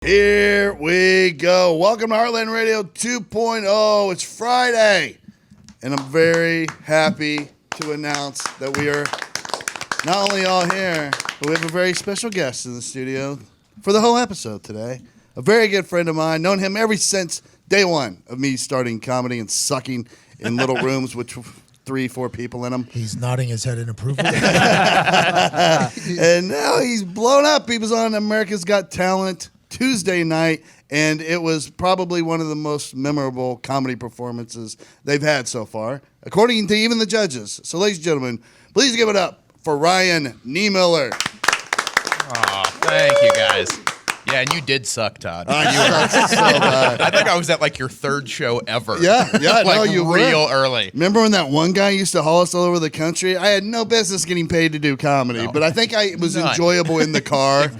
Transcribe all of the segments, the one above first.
Here we go. Welcome to Heartland Radio 2.0. It's Friday, and I'm very happy to announce that we are not only all here, but we have a very special guest in the studio for the whole episode today. A very good friend of mine, known him ever since day one of me starting comedy and sucking in little rooms with 3-4 people in them. He's nodding his head in approval. And now he's blown up. He was on America's Got Talent Tuesday night, and it was probably one of the most memorable comedy performances they've had so far, according to even the judges. So, ladies and gentlemen, please give it up for Ryan Niemiller. Oh, thank you, guys. Yeah, and you did suck, Todd. You sucked so bad. I think I was at like your third show ever. Yeah, like no, you real were. early. Remember when that one guy used to haul us all over the country? I had no business getting paid to do comedy, but I think it was enjoyable in the car, and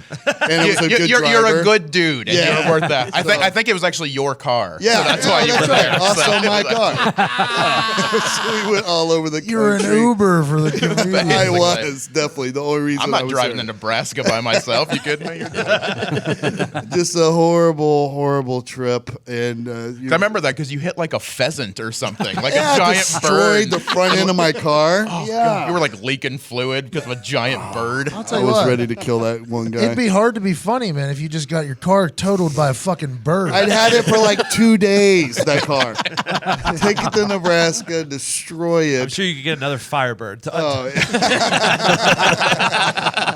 it was a good driver. You're a good dude, and Yeah. you're worth that. I think it was actually your car. Yeah, so that's why you were there. Also So- my car. So we went all over the country. You're an Uber for the comedian. I was definitely the only reason. I'm not I was driving there. to Nebraska by myself. You kidding me? You're good. Just a horrible trip, and I remember that because you hit like a pheasant or something, like yeah, a giant destroyed bird. the front end of my car. God, you were like leaking fluid because of a giant bird. I'll tell I you was what, ready to kill that one guy. it'd be hard to be funny, man, if you just got your car totaled by a fucking bird. I'd had it for like 2 days. That car, take it to Nebraska, destroy it. I'm sure you could get another Firebird. Oh,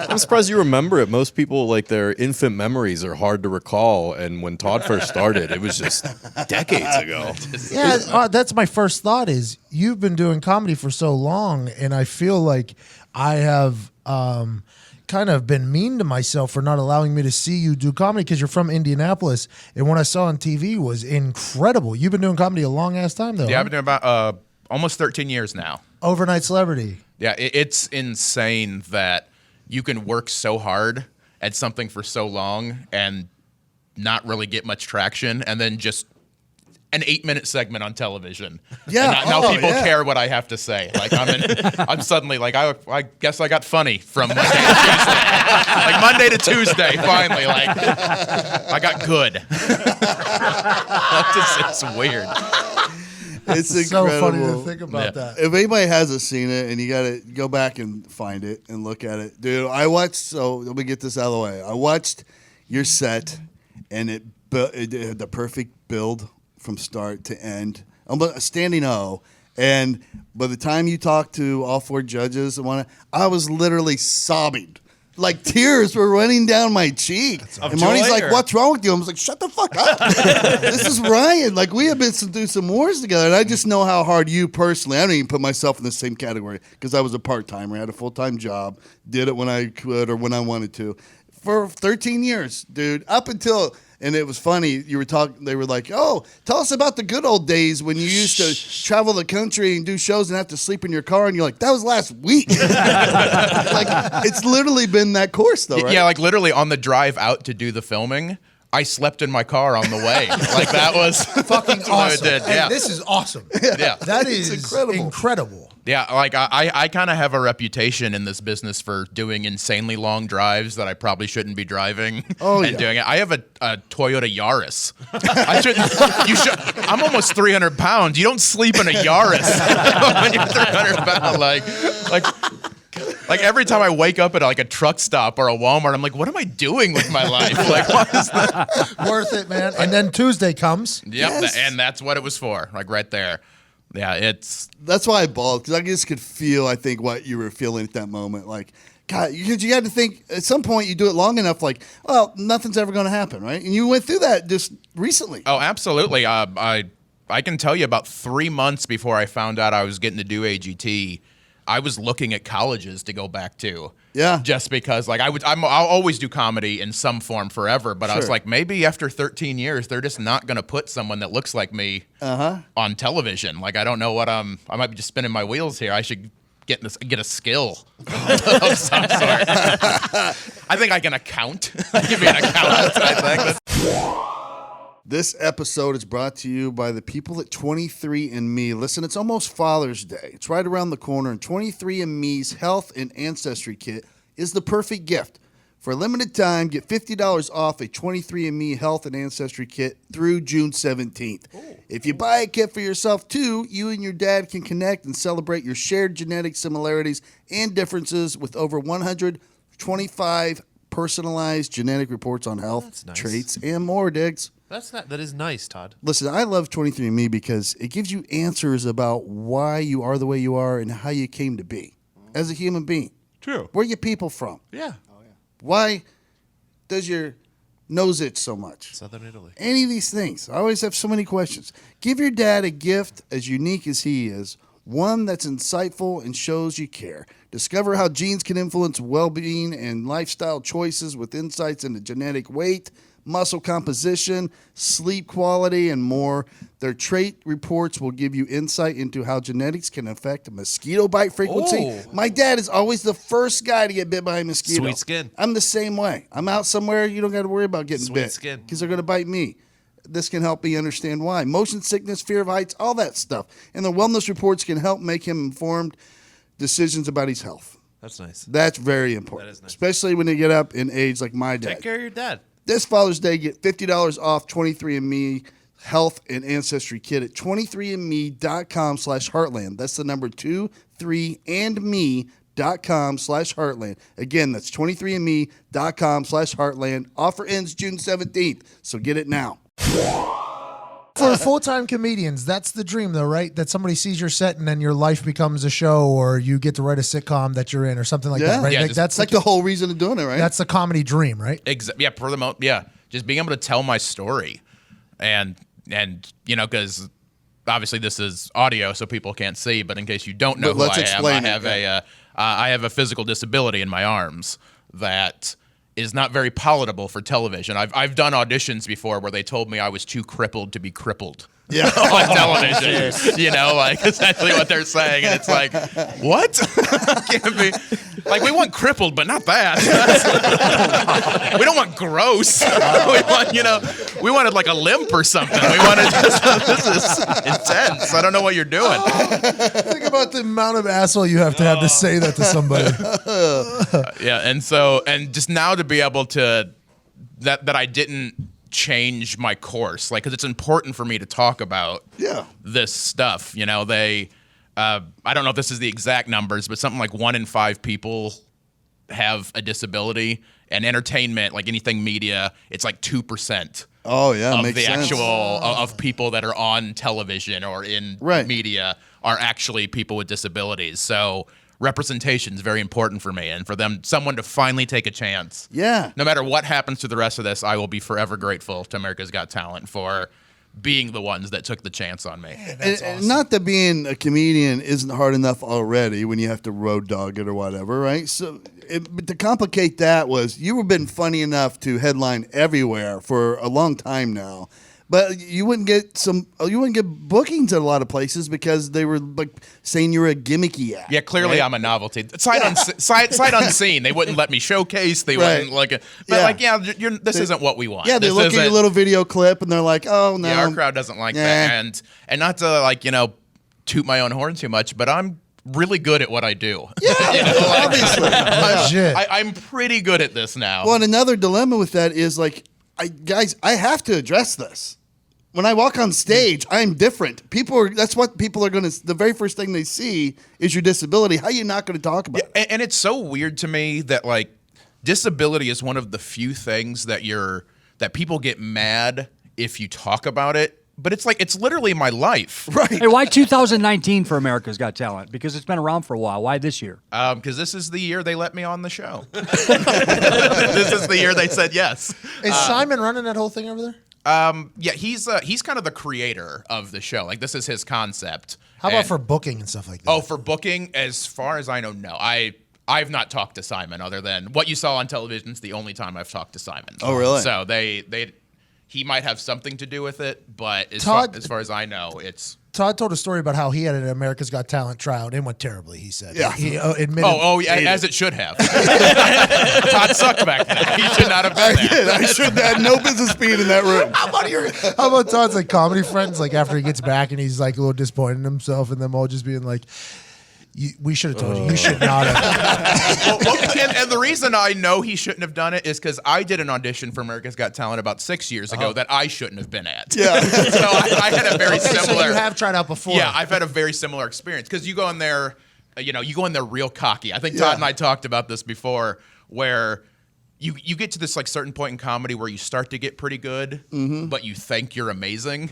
I'm surprised you remember it. Most people, like, their infant memories are hard to recall. And when Todd first started, it was just decades ago. Yeah, that's my first thought is you've been doing comedy for so long, and I feel like I have kind of been mean to myself for not allowing me to see you do comedy because you're from Indianapolis, and what I saw on TV was incredible. You've been doing comedy a long-ass time, though. Yeah, huh? I've been doing about almost 13 years now. Overnight celebrity. Yeah, it's insane that you can work so hard at something for so long and not really get much traction, and then just an 8-minute segment on television. Yeah. And now people yeah. care what I have to say. Like I'm suddenly like I guess I got funny from Monday to Tuesday. Like Monday to Tuesday, finally. Like I got good. It's weird. It's It's so incredible. funny to think about Yeah. that. If anybody hasn't seen it, and you got to go back and find it and look at it, dude. I watched. So let me get this out of the way. I watched your set, and it had the perfect build from start to end. I'm a standing O. And by the time you talked to all 4 judges, I was literally sobbing. Like tears were running down my cheek. And Marty's like, "What's wrong with you?" I was like, "Shut the fuck up. This is Ryan. Like, we have been through some wars together, and I just know how hard you personally." I don't even put myself in the same category because I was a part-timer. I had a full-time job, did it when I could or when I wanted to. For 13 years, dude, up until... And it was funny. You were talking. They were like, "Oh, tell us about the good old days when you used to travel the country and do shows and have to sleep in your car." And you're like, "That was last week." Like, it's literally been that course, though, right? Yeah, like literally on the drive out to do the filming, I slept in my car on the way. Like that was Fucking that's what I awesome. did. Hey, Yeah. this is awesome. Yeah. That is incredible. incredible. Yeah, like I kind of have a reputation in this business for doing insanely long drives that I probably shouldn't be driving doing it. I have a Toyota Yaris. You should. I'm almost 300 pounds. You don't sleep in a Yaris when you're 300 pounds. Like every time I wake up at like a truck stop or a Walmart, I'm like, what am I doing with my life? Like, what is that? Worth it, man. And then Tuesday comes. Yep, Yes. and that's what it was for. Like right there. Yeah, That's why I bawled, because I just could feel, I think, what you were feeling at that moment. Like, God, because you had to think, at some point you do it long enough, like, well, nothing's ever going to happen, right? And you went through that just recently. Oh, absolutely. I can tell you about 3 months before I found out I was getting to do AGT, I was looking at colleges to go back to. Yeah. Just because, like, I'll always do comedy in some form forever, but I was Sure. like, maybe after 13 years, they're just not going to put someone that looks like me on television. Like, I don't know what I might be just spinning my wheels here. I should get a skill of some sort. I think I can account. Give me an accountant, I think. This episode is brought to you by the people at 23andMe. Listen, it's almost Father's Day. It's right around the corner, and 23andMe's Health and Ancestry Kit is the perfect gift For a limited time, get $50 off a 23andMe Health and Ancestry kit through June 17th. If you buy a kit for yourself, too, you and your dad can connect and celebrate your shared genetic similarities and differences with over 125 personalized genetic reports on health, that's nice. traits, and more, Diggs. That is nice, Todd. Listen, I love 23andMe because it gives you answers about why you are the way you are and how you came to be as a human being. True. Where you people from? Yeah. Why does your nose itch so much? Southern Italy. Any of these things. I always have so many questions. Give your dad a gift as unique as he is, one that's insightful and shows you care. Discover how genes can influence well-being and lifestyle choices with insights into genetic weight, muscle composition, sleep quality, and more. Their trait reports will give you insight into how genetics can affect mosquito bite frequency. Oh. My dad is always the first guy to get bit by a mosquito. Sweet skin. I'm the same way. I'm out somewhere, you don't got to worry about getting Sweet bit skin. because they're going to bite me. This can help me understand why. Motion sickness, fear of heights, all that stuff. And the wellness reports can help make him informed decisions about his health. That's nice. That's very important, That is nice. especially when they get up in age like my dad. Take care of your dad. This Father's Day, get $50 off 23andMe Health and Ancestry Kit at 23andme.com/Heartland. That's the number 23andme.com/Heartland. Again, that's 23andme.com/Heartland. Offer ends June 17th, so get it now. For full-time comedians, that's the dream, though, right? That somebody sees your set and then your life becomes a show, or you get to write a sitcom that you're in, or something like that, right? Yeah, Like, just- that's It's like the whole reason of doing it, right? that's the comedy dream, right? Yeah, for the most, yeah, just being able to tell my story, and you know, because obviously this is audio, so people can't see. But in case you don't know But let's who I am, explain I it, have I have a physical disability in my arms that is not very palatable for television. I've done auditions before where they told me I was too crippled to be crippled. Yeah. On television, you know, like essentially what they're saying, and it's like, what? Can't be like, we want crippled, but not that. We don't want gross. We want, you know, we wanted like a limp or something. We wanted this is intense. I don't know what you're doing. Think about the amount of asshole you have to say that to somebody. Yeah, and just now to be able to that I didn't change my course, like, because it's important for me to talk about this stuff. You know, I don't know if this is the exact numbers, but something like 1 in 5 people have a disability. And entertainment, like anything media, it's like 2%. Oh, yeah, of makes the sense. actual of people that are on television or in media are actually people with disabilities. So representation is very important for me, and for someone to finally take a chance. Yeah. No matter what happens to the rest of this, I will be forever grateful to America's Got Talent for being the ones that took the chance on me. And not that being a comedian isn't hard enough already when you have to road dog it or whatever, right? So, but to complicate that was you have been funny enough to headline everywhere for a long time now. But you wouldn't get bookings at a lot of places because they were like saying you're a gimmicky act. Yeah, clearly right? I'm a novelty. Sight unseen. They wouldn't let me showcase. They wouldn't like it. But this isn't what we want. Yeah, they This look at your isn't- little video clip and they're like, oh no. Yeah, our crowd doesn't like that. And not to like, you know, toot my own horn too much, but I'm really good at what I do. Yeah, you know, like, obviously. Legit. I'm pretty good at this now. Well, and another dilemma with that is like, I have to address this. When I walk on stage, I'm different. That's what people are going to, the very first thing they see is your disability. How are you not going to talk about it? And it's so weird to me that like disability is one of the few things that people get mad if you talk about it. But it's like, it's literally my life. Right. Hey, why 2019 for America's Got Talent? Because it's been around for a while. Why this year? Because this is the year they let me on the show. This is the year they said yes. Is Simon running that whole thing over there? Yeah, he's kind of the creator of the show. Like, this is his concept. How about And- for booking and stuff like that? Oh, for booking, as far as I know, no. I've not talked to Simon other than what you saw on television. Is the only time I've talked to Simon. Oh, really? So he might have something to do with it, but as far as I know, it's. Todd told a story about how he had an America's Got Talent tryout and went terribly, he said. Yeah. He admitted. Oh, yeah, as it should have. Todd sucked back then. He should not have been there. I should have had no business being in that room. How about Todd's like comedy friends, like after he gets back and he's like a little disappointed in himself and them all just being like, We should have told you. You should not have. And the reason I know he shouldn't have done it is because I did an audition for America's Got Talent about 6 years ago that I shouldn't have been at. Yeah. So I had a very Okay, similar. so you have tried out before. Yeah, I've had a very similar experience because you go in there, you go in there real cocky. I think Todd and I talked about this before, where you get to this like certain point in comedy where you start to get pretty good, but you think you're amazing.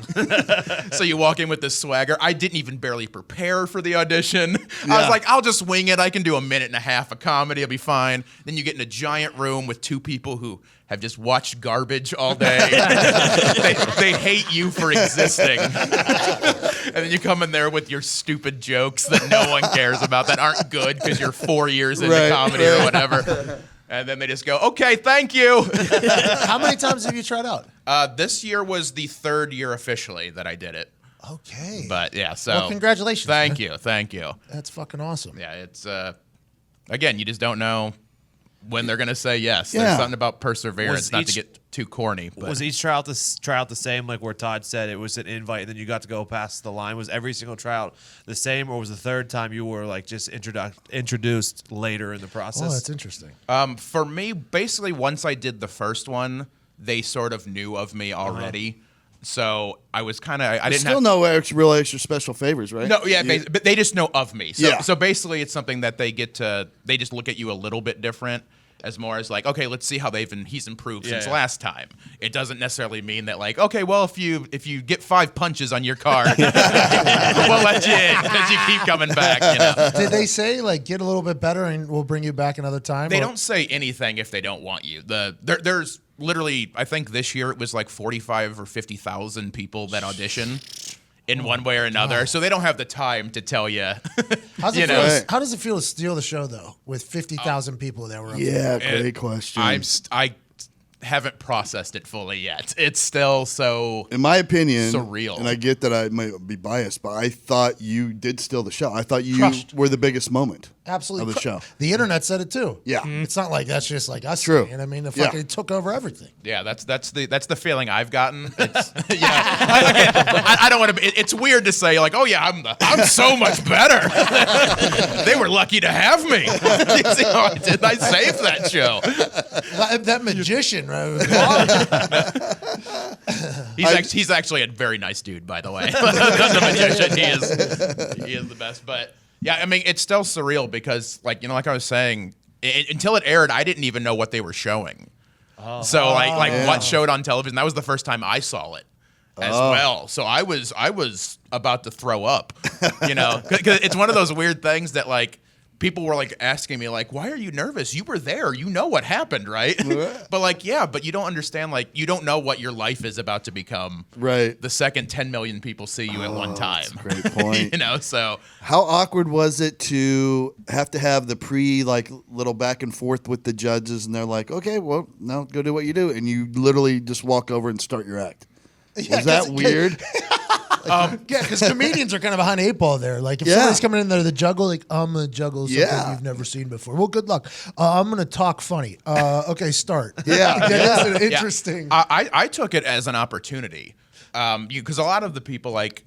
So you walk in with this swagger. I didn't even barely prepare for the audition. I was like, I'll just wing it. I can do a minute and a half of comedy. I'll be fine. Then you get in a giant room with two people who have just watched garbage all day. they hate you for existing. And then you come in there with your stupid jokes that no one cares about that aren't good because you're 4 years into comedy or whatever. And then they just go, okay, thank you. How many times have you tried out? This year was the third year officially that I did it. Okay. But yeah, so. Well, congratulations. Thank man. you. Thank you. That's fucking awesome. Yeah, it's, again, you just don't know when they're going to say yes. Yeah. There's something about perseverance, Was not to each- get too corny. But Was each tryout the same? Like where Todd said it was an invite, and then you got to go past the line. Was every single tryout the same, or was the third time you were like just introduced later in the process? Oh, that's interesting. For me, basically, once I did the first one, they sort of knew of me already. So I was kind of, I didn't Still have. no real extra special favors, right? No, yeah, but they just know of me. So, Yeah. so basically, it's something that they just look at you a little bit different, as more as like, okay, let's see how he's improved since last time. It doesn't necessarily mean that like, okay, well, if you get 5 punches on your card, we'll let you in because you keep coming back. Did they say like get a little bit better and we'll bring you back another time? They don't say anything if they don't want you. There's literally, I think this year it was like 45 or 50,000 people that audition in one way or another, so they don't have the time to tell you. How does it feel to steal the show though with 50,000 people that were up there? Yeah, great question. I haven't processed it fully yet. It's still so. In my opinion, surreal. and I get that I might be biased, but I thought you did steal the show. I thought you Crushed. were the biggest moment Absolutely. of the show. The internet said it too. Yeah. It's not like that's just like us True. saying it. I mean, Yeah. it took over everything. Yeah, that's the feeling I've gotten. It's, I don't want to. It's weird to say like, oh yeah, I'm so much better. They were lucky to have me. Did I save that show? That magician, right? He's actually a very nice dude, by the way. The magician, he is the best. But yeah, I mean, it's still surreal because, like I was saying, until it aired, I didn't even know what they were showing. So what showed on television? That was the first time I saw it as well. So I was about to throw up, because it's one of those weird things that like. People were like asking me like, why are you nervous? You were there. You know what happened, right? But like, yeah, but you don't understand. Like, you don't know what your life is about to become. Right. The second 10 million people see you at one time. That's a great point. So. How awkward was it to have the little back and forth with the judges, and they're like, okay, well, now go do what you do, and you literally just walk over and start your act. Was that weird? Yeah, because comedians are kind of behind the 8 ball there. Like if somebody's coming in there to juggle, like I'm gonna juggle something you've never seen before. Well, good luck. I'm gonna talk funny. Okay, start. That's interesting. I took it as an opportunity, because a lot of the people like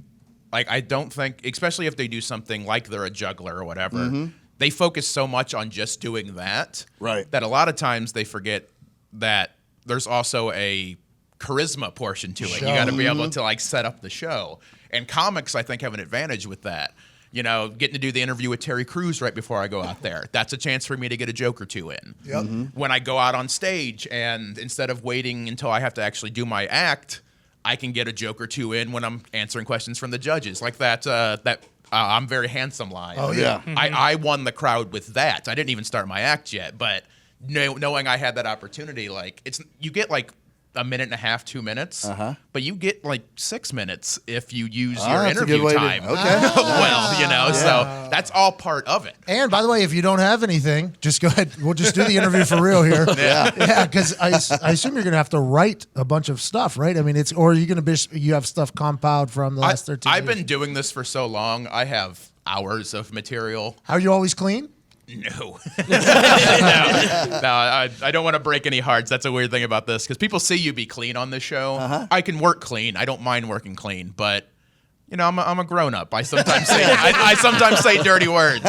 I don't think, especially if they do something like they're a juggler or whatever, they focus so much on just doing that, Right. that a lot of times they forget that there's also a charisma portion to it. You got to be able to like set up the show. And comics, I think, have an advantage with that. Getting to do the interview with Terry Crews right before I go out there. That's a chance for me to get a joke or two in. Yep. When I go out on stage and instead of waiting until I have to actually do my act, I can get a joke or two in when I'm answering questions from the judges. Like that I'm very handsome line. Oh, yeah. I won the crowd with that. I didn't even start my act yet, but knowing I had that opportunity, like you get like a minute and a half, 2 minutes, but you get like 6 minutes if you use your that's a good interview way to- time. okay. Well, so that's all part of it. And by the way, if you don't have anything, just go ahead. We'll just do the interview for real here. Yeah, because I assume you're gonna have to write a bunch of stuff, right? I mean, or are you you have stuff compiled from the last 13 I've years? been doing this for so long. I have hours of material. Are you always clean? No. I don't want to break any hearts. That's a weird thing about this because people see you be clean on this show. I can work clean. I don't mind working clean, but You know, I'm a grown up. I sometimes say I sometimes say dirty words.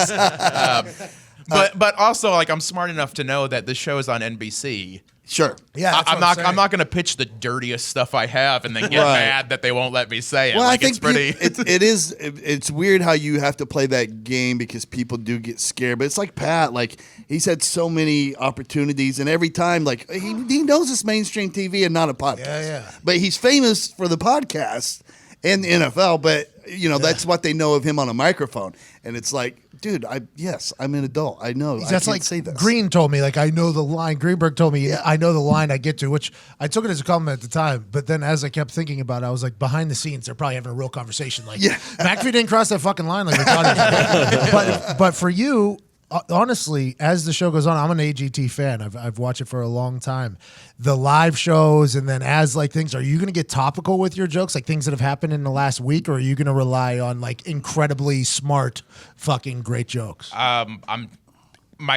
But also, like, I'm smart enough to know that this show is on NBC. Sure. Yeah, that's I'm what not. I'm not going to pitch the dirtiest stuff I have and then get Right. mad that they won't let me say it. Well, like, I think it's pretty. it's weird how you have to play that game because people do get scared. But it's like Pat, like he's had so many opportunities, and every time, like he knows it's mainstream TV and not a podcast. Yeah. But he's famous for the podcast and the NFL. But you know that's what they know of him on a microphone, and it's like. Dude, I'm an adult. I know. That's I can't like say this. Green told me, like, I know the line. Greenberg told me, I know the line I get to, which I took it as a compliment at the time. But then as I kept thinking about it, I was like, behind the scenes, they're probably having a real conversation. Like, McAfee didn't cross that fucking line like we thought he did. But for you, honestly, as the show goes on, I'm an AGT fan. I've watched it for a long time. The live shows, and then as like things, are you going to get topical with your jokes, like things that have happened in the last week, or are you going to rely on like incredibly smart, fucking great jokes?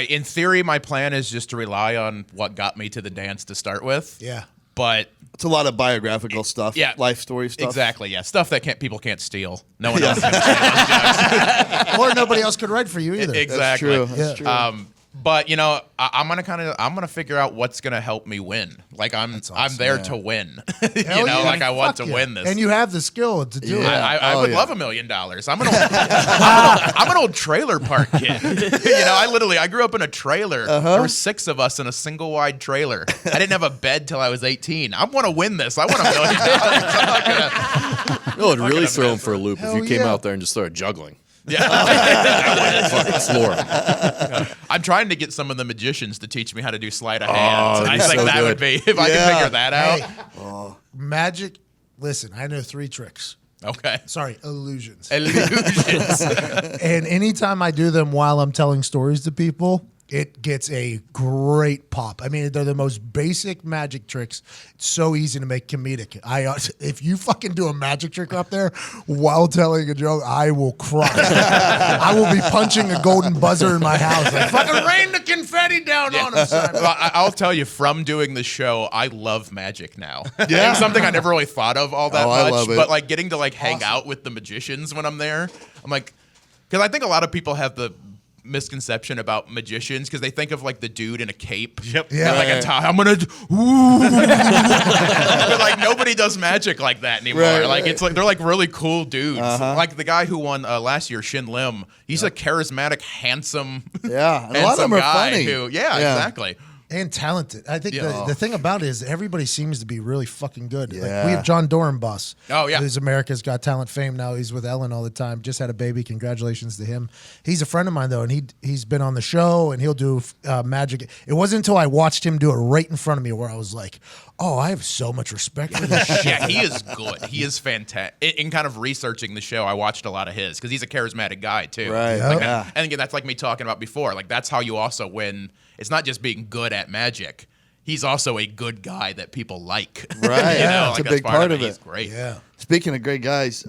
In theory, my plan is just to rely on what got me to the dance to start with. Yeah. But It's a lot of biographical stuff, life story stuff. exactly, yeah, stuff that people can't steal. No one else can steal those jokes. Or nobody else could write for you either. Exactly. That's true. That's true. But you know, I'm gonna figure out what's gonna help me win. Like I'm there to win. you Hell know, yeah. like I want Fuck to yeah. win this. And you have the skill to do it. I would love $1 million. I'm an old trailer park kid. You know, I grew up in a trailer. There were 6 of us in a single wide trailer. I didn't have a bed till I was 18. I want to win this. I want $1 million. I'm not gonna, No, it'd really throw him for a loop Hell if you came yeah. out there and just started juggling. yeah. Fucking floor him. I'm trying to get some of the magicians to teach me how to do sleight of hand. that'd I be think so that good. would be if I could figure that out. Hey, magic. Listen, I know 3 tricks. Okay. Sorry, illusions. Illusions. And anytime I do them while I'm telling stories to people, it gets a great pop. I mean, they're the most basic magic tricks. It's so easy to make comedic. If you fucking do a magic trick up there while telling a joke, I will cry. I will be punching a golden buzzer in my house. Like, fucking rain the confetti down on him, son. Well, I'll tell you, from doing the show, I love magic now. Yeah. It's something I never really thought of all that I much. love it. But like getting to like hang out with the magicians when I'm there, I'm like, because I think a lot of people have the misconception about magicians because they think of like the dude in a cape. Yep. Yeah. With, like a tie. I'm gonna. But like nobody does magic like that anymore. Right, like right. it's like they're like really cool dudes. Like the guy who won last year, Shin Lim. He's a charismatic, handsome. Yeah, and a lot of handsome them are guy funny. Yeah, exactly. And talented. I think Yeah. the thing about it is everybody seems to be really fucking good. Like, Yeah. we have John Dorenbos. Oh, yeah. Who's America's Got Talent fame now. He's with Ellen all the time. Just had a baby. Congratulations to him. He's a friend of mine, though, and he's been on the show, and he'll do magic. It wasn't until I watched him do it right in front of me where I was like, oh, I have so much respect for this shit. Yeah, he is good. He is fantastic. In kind of researching the show, I watched a lot of his because he's a charismatic guy too. Right. Yep. Yeah. And again, that's like me talking about before. Like that's how you also win. It's not just being good at magic. He's also a good guy that people like. Right. You know, Yeah, like it's a that's big part of He's it. great. Yeah. Speaking of great guys,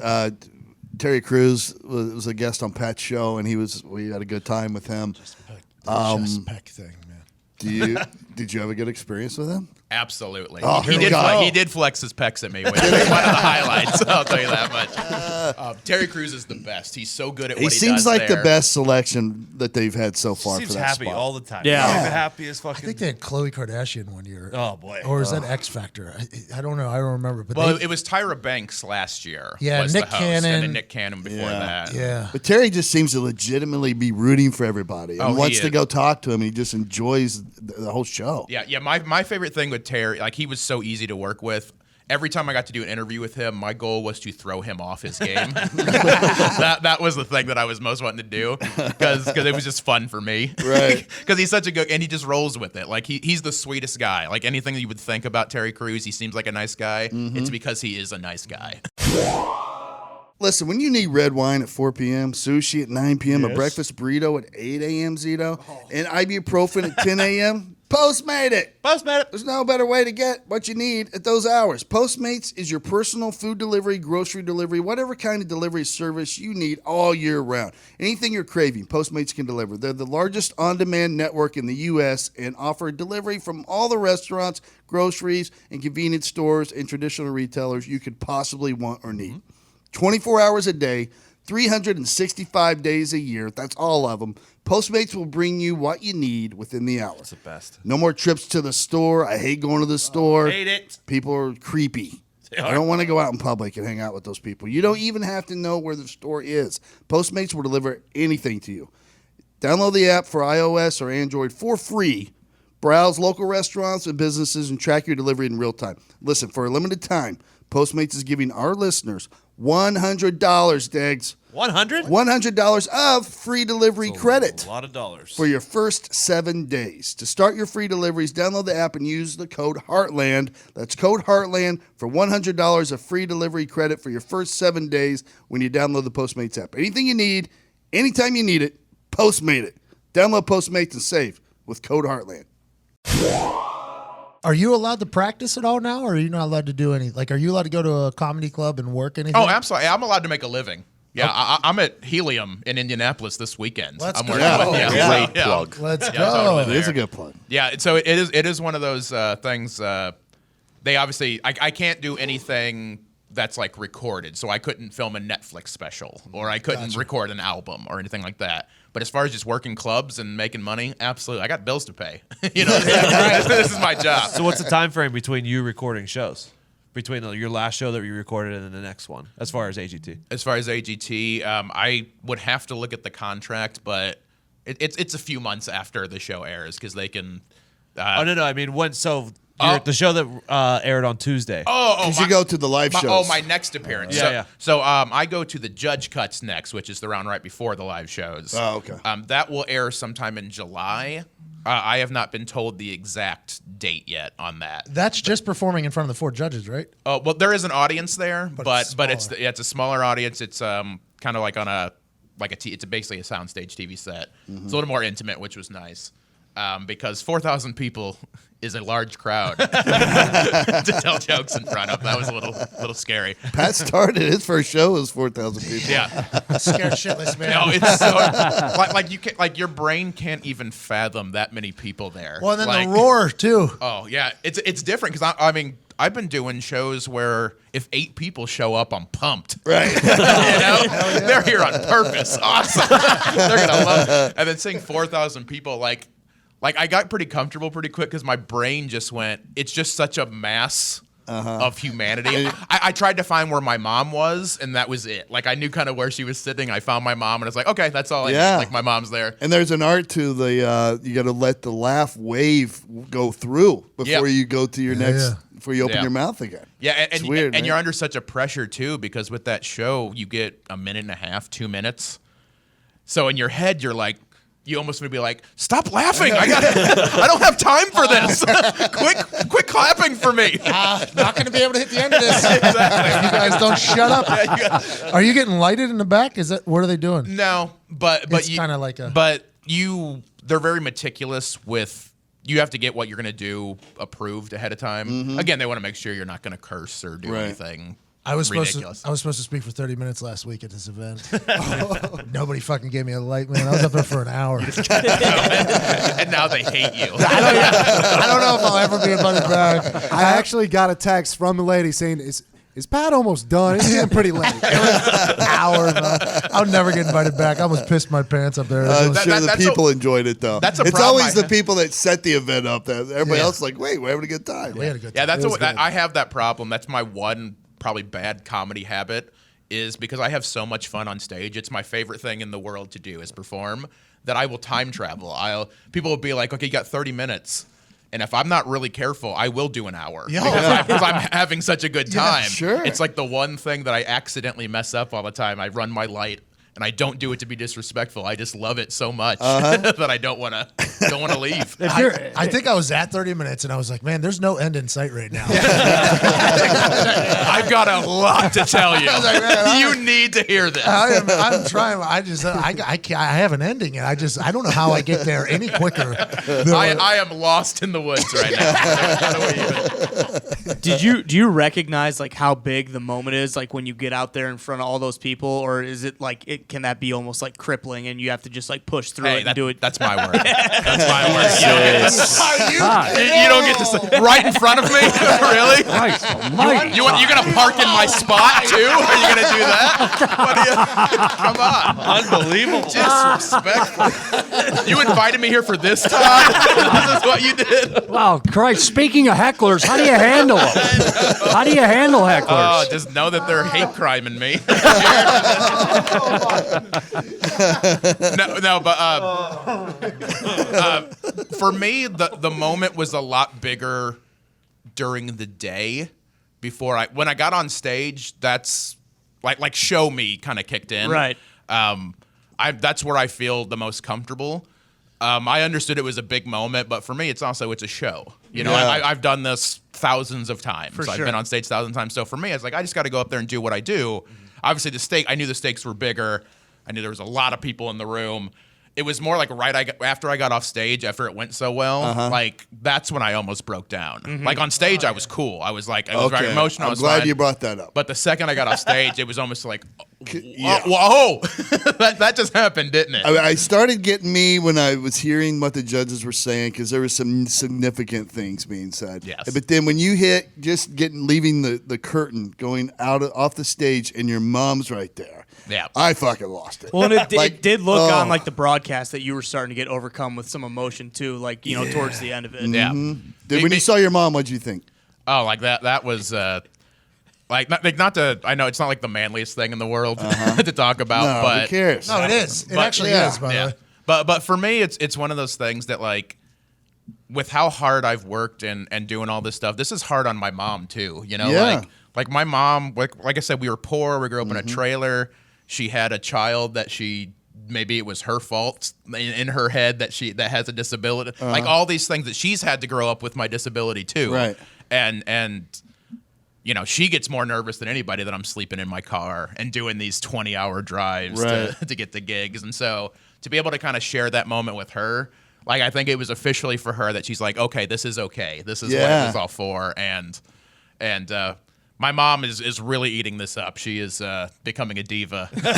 Terry Crews was a guest on Pat's show, and we had a good time with him. The chest peck thing, man. Did you have a good experience with him? Absolutely. Oh, he here we go. did flex his pecs at me, which is one of the highlights. I'll tell you that much. Terry Crews is the best. He's so good at what he does. He seems like there. the best selection that they've had so far Seems for that happy spot. all the time. Yeah. He's the happiest I fucking. think they had Khloe Kardashian one year. Oh, boy. Or is that X Factor? I don't know. I don't remember. But Well, they- it was Tyra Banks last year. Yeah, was Nick the host, Cannon. and then Nick Cannon before Yeah. that. yeah. But Terry just seems to legitimately be rooting for everybody and Oh, he wants to is. go talk to him, and he just enjoys the whole show. Yeah. My favorite thing with Terry, like he was so easy to work with. Every time I got to do an interview with him, my goal was to throw him off his game. that was the thing that I was most wanting to do because it was just fun for me. Right. Because he's such a good, and he just rolls with it. Like he's the sweetest guy. Like anything that you would think about Terry Crews, he seems like a nice guy. It's because he is a nice guy. Listen, when you need red wine at 4 p.m., sushi at 9 p.m., a breakfast burrito at 8 a.m., Zito, and ibuprofen at 10 a.m., Postmate it. Postmate it. There's no better way to get what you need at those hours. Postmates is your personal food delivery, grocery delivery, whatever kind of delivery service you need all year round. Anything you're craving, Postmates can deliver. They're the largest on-demand network in the U.S. and offer delivery from all the restaurants, groceries, and convenience stores and traditional retailers you could possibly want or need. 24 hours a day, 365 days a year. That's all of them. Postmates will bring you what you need within the hour. It's the best. No more trips to the store. I hate going to the store. Hate it. People are creepy. I don't want to go out in public and hang out with those people. You don't even have to know where the store is. Postmates will deliver anything to you. Download the app for iOS or Android for free. Browse local restaurants and businesses and track your delivery in real time. Listen, for a limited time, Postmates is giving our listeners $100, Degs. 100? $100 of free delivery credit A lot of dollars. for your first 7 days. To start your free deliveries, download the app and use the code Heartland. That's code Heartland for $100 of free delivery credit for your first 7 days when you download the Postmates app. Anything you need, anytime you need it, Postmate it. Download Postmates and save with code Heartland. Are you allowed to practice at all now, or are you not allowed to do any? Like, are you allowed to go to a comedy club and work anything? Oh, absolutely. I'm allowed to make a living. Yeah, I'm at Helium in Indianapolis this weekend. Let's I'm go. working with- Yeah. Great plug. Let's Yeah, go. totally. It is a good plug. Yeah, so it is one of those things. They obviously I can't do anything that's like recorded, so I couldn't film a Netflix special or I couldn't record an album or anything like that. But as far as just working clubs and making money, absolutely, I got bills to pay. This is my job. So what's the time frame between you recording shows? Between your last show that you recorded and then the next one, as far as AGT? As far as AGT, I would have to look at the contract, but it's a few months after the show airs because they can. Oh no, I mean when. So you're at the show that aired on Tuesday. You should go to the live shows. My next appearance. Yeah. So I go to the Judge Cuts next, which is the round right before the live shows. Oh, okay. That will air sometime in July. I have not been told the exact date yet on that. That's just performing in front of the 4 judges, right? Oh, well, there is an audience there, but it's smaller. it's a smaller audience. It's kind of like on it's basically a soundstage TV set. Mm-hmm. It's a little more intimate, which was nice. Because 4,000 people is a large crowd to tell jokes in front of. That was a little scary. Pat started his first show was 4,000 people. Yeah. Scared shitless, man. No, it's so like you can your brain can't even fathom that many people there. Well, and then Like, the roar too. Oh yeah, it's different because I mean I've been doing shows where if 8 people show up, I'm pumped. Right. They're here on purpose. Awesome. They're gonna love it. And then seeing 4,000 people, like I got pretty comfortable pretty quick because my brain just went. It's just such a mass of humanity. I tried to find where my mom was, and that was it. Like I knew kind of where she was sitting. I found my mom, and it's like, okay, that's all I Yeah. need. Like my mom's there. And there's an art to the you got to let the laugh wave go through before you go to your next before you open Yeah. your mouth again. Yeah, It's and weird, and man. you're under such a pressure too because with that show you get a minute and a half, 2 minutes. So in your head you're like, you almost would be like, stop laughing! I don't have time for this. quit clapping for me. Not going to be able to hit the end of this. If you guys don't shut up. Are you getting lighted in the back? Is that what are they doing? No, but It's you kinda like a- but they're very meticulous with. You have to get what you're going to do approved ahead of time. Again, they want to make sure you're not going to curse or do Right. anything. I was ridiculous. supposed to speak for 30 minutes last week at this event. Nobody fucking gave me a light, man. I was up there for an hour. And now they hate you. I don't know if I'll ever be invited back. I actually got a text from the lady saying, is Pat almost done? It's getting pretty late. Hours. I'll never get invited back. I almost pissed my pants up there. I'm That- sure the that's people enjoyed it though. that's a it's problem always I the people that set the event up that everybody Yeah. else is like, wait, we're having a good time. We had a good Yeah, time. that's It was what good. I have that problem. That's my one probably bad comedy habit is because I have so much fun on stage. It's my favorite thing in the world to do is perform that I will time travel. People will be like, okay, you got 30 minutes. And if I'm not really careful, I will do an hour because I'm having such a good time. sure. It's like the one thing that I accidentally mess up all the time. I run my light. And I don't do it to be disrespectful. I just love it so much that I don't want to leave. I think I was at 30 minutes and I was like, man, there's no end in sight right now. I've got a lot to tell you. You need to hear this. I'm trying. I can't, I have an ending and I don't know how I get there any quicker. I am lost in the woods right now. How do I even- Do you recognize like how big the moment is, like when you get out there in front of all those people, or is it like can that be almost like crippling and you have to just like push through it and do it? That's my word. That's my word. You don't get to say right in front of me. Really? Christ almighty. You're gonna park in my spot too? Are you gonna do that? Come on, Unbelievable. disrespectful. You invited me here for this time. This is what you did. Wow, Christ! Speaking of hecklers, how do you handle them? How do you handle hecklers? Oh, just know that they're hate criming me. But for me, the moment was a lot bigger during the day. When I got on stage, that's like show me kind of kicked in. Right. That's where I feel the most comfortable. I understood it was a big moment, but for me, it's a show. You know, I've done this thousands of times. For I've sure. been on stage thousands of times. So for me, it's like I just got to go up there and do what I do. Obviously, I knew the stakes were bigger. I knew there was a lot of people in the room. It was more like after I got off stage, after it went so well, like that's when I almost broke down. Like on stage, I was cool. I was very emotional. I I'm was glad fine. you brought that up. But the second I got off stage, it was almost like, whoa, that just happened, didn't it? I started getting me when I was hearing what the judges were saying because there were some significant things being said. Yes. But then when you hit leaving the curtain, going off the stage, and your mom's right there, Yeah. I fucking lost it. Well, and it did look on oh. like the broadcast that you were starting to get overcome with some emotion too, like towards the end of it. Yeah. Then when you saw your mom, what'd you think? Oh, like that was not to. I know it's not like the manliest thing in the world to talk about, No, but who cares? No, it is. It actually is, by the way. But for me, it's one of those things that like, with how hard I've worked and doing all this stuff, this is hard on my mom too. You know, Yeah. like my mom, like I said, we were poor. We grew up in a trailer. She had a child that maybe it was her fault in her head that has a disability. Like all these things that she's had to grow up with my disability too. Right. And she gets more nervous than anybody that I'm sleeping in my car and doing these 20-hour drives to get to gigs. And so to be able to kind of share that moment with her, like I think it was officially for her that she's like, okay, this is okay. This is what it was all for. And my mom is really eating this up. She is becoming a diva. Very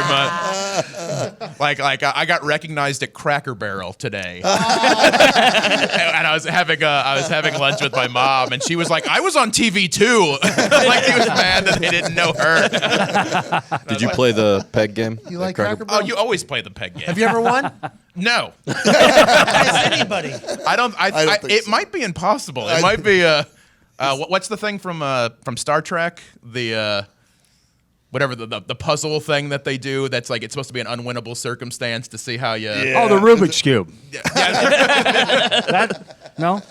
much. Like I got recognized at Cracker Barrel today, and I was having lunch with my mom, and she was like, "I was on TV too." Like she was mad that they didn't know her. Did you play the peg game? You like at Cracker Oh, Barrel? you always play the peg game. Have you ever won? No, Has anybody? I don't. don't think It so. might be impossible. It might be. What's the thing from Star Trek? The whatever the puzzle thing that they do. That's like it's supposed to be an unwinnable circumstance to see how you. Oh, the Rubik's Cube. No?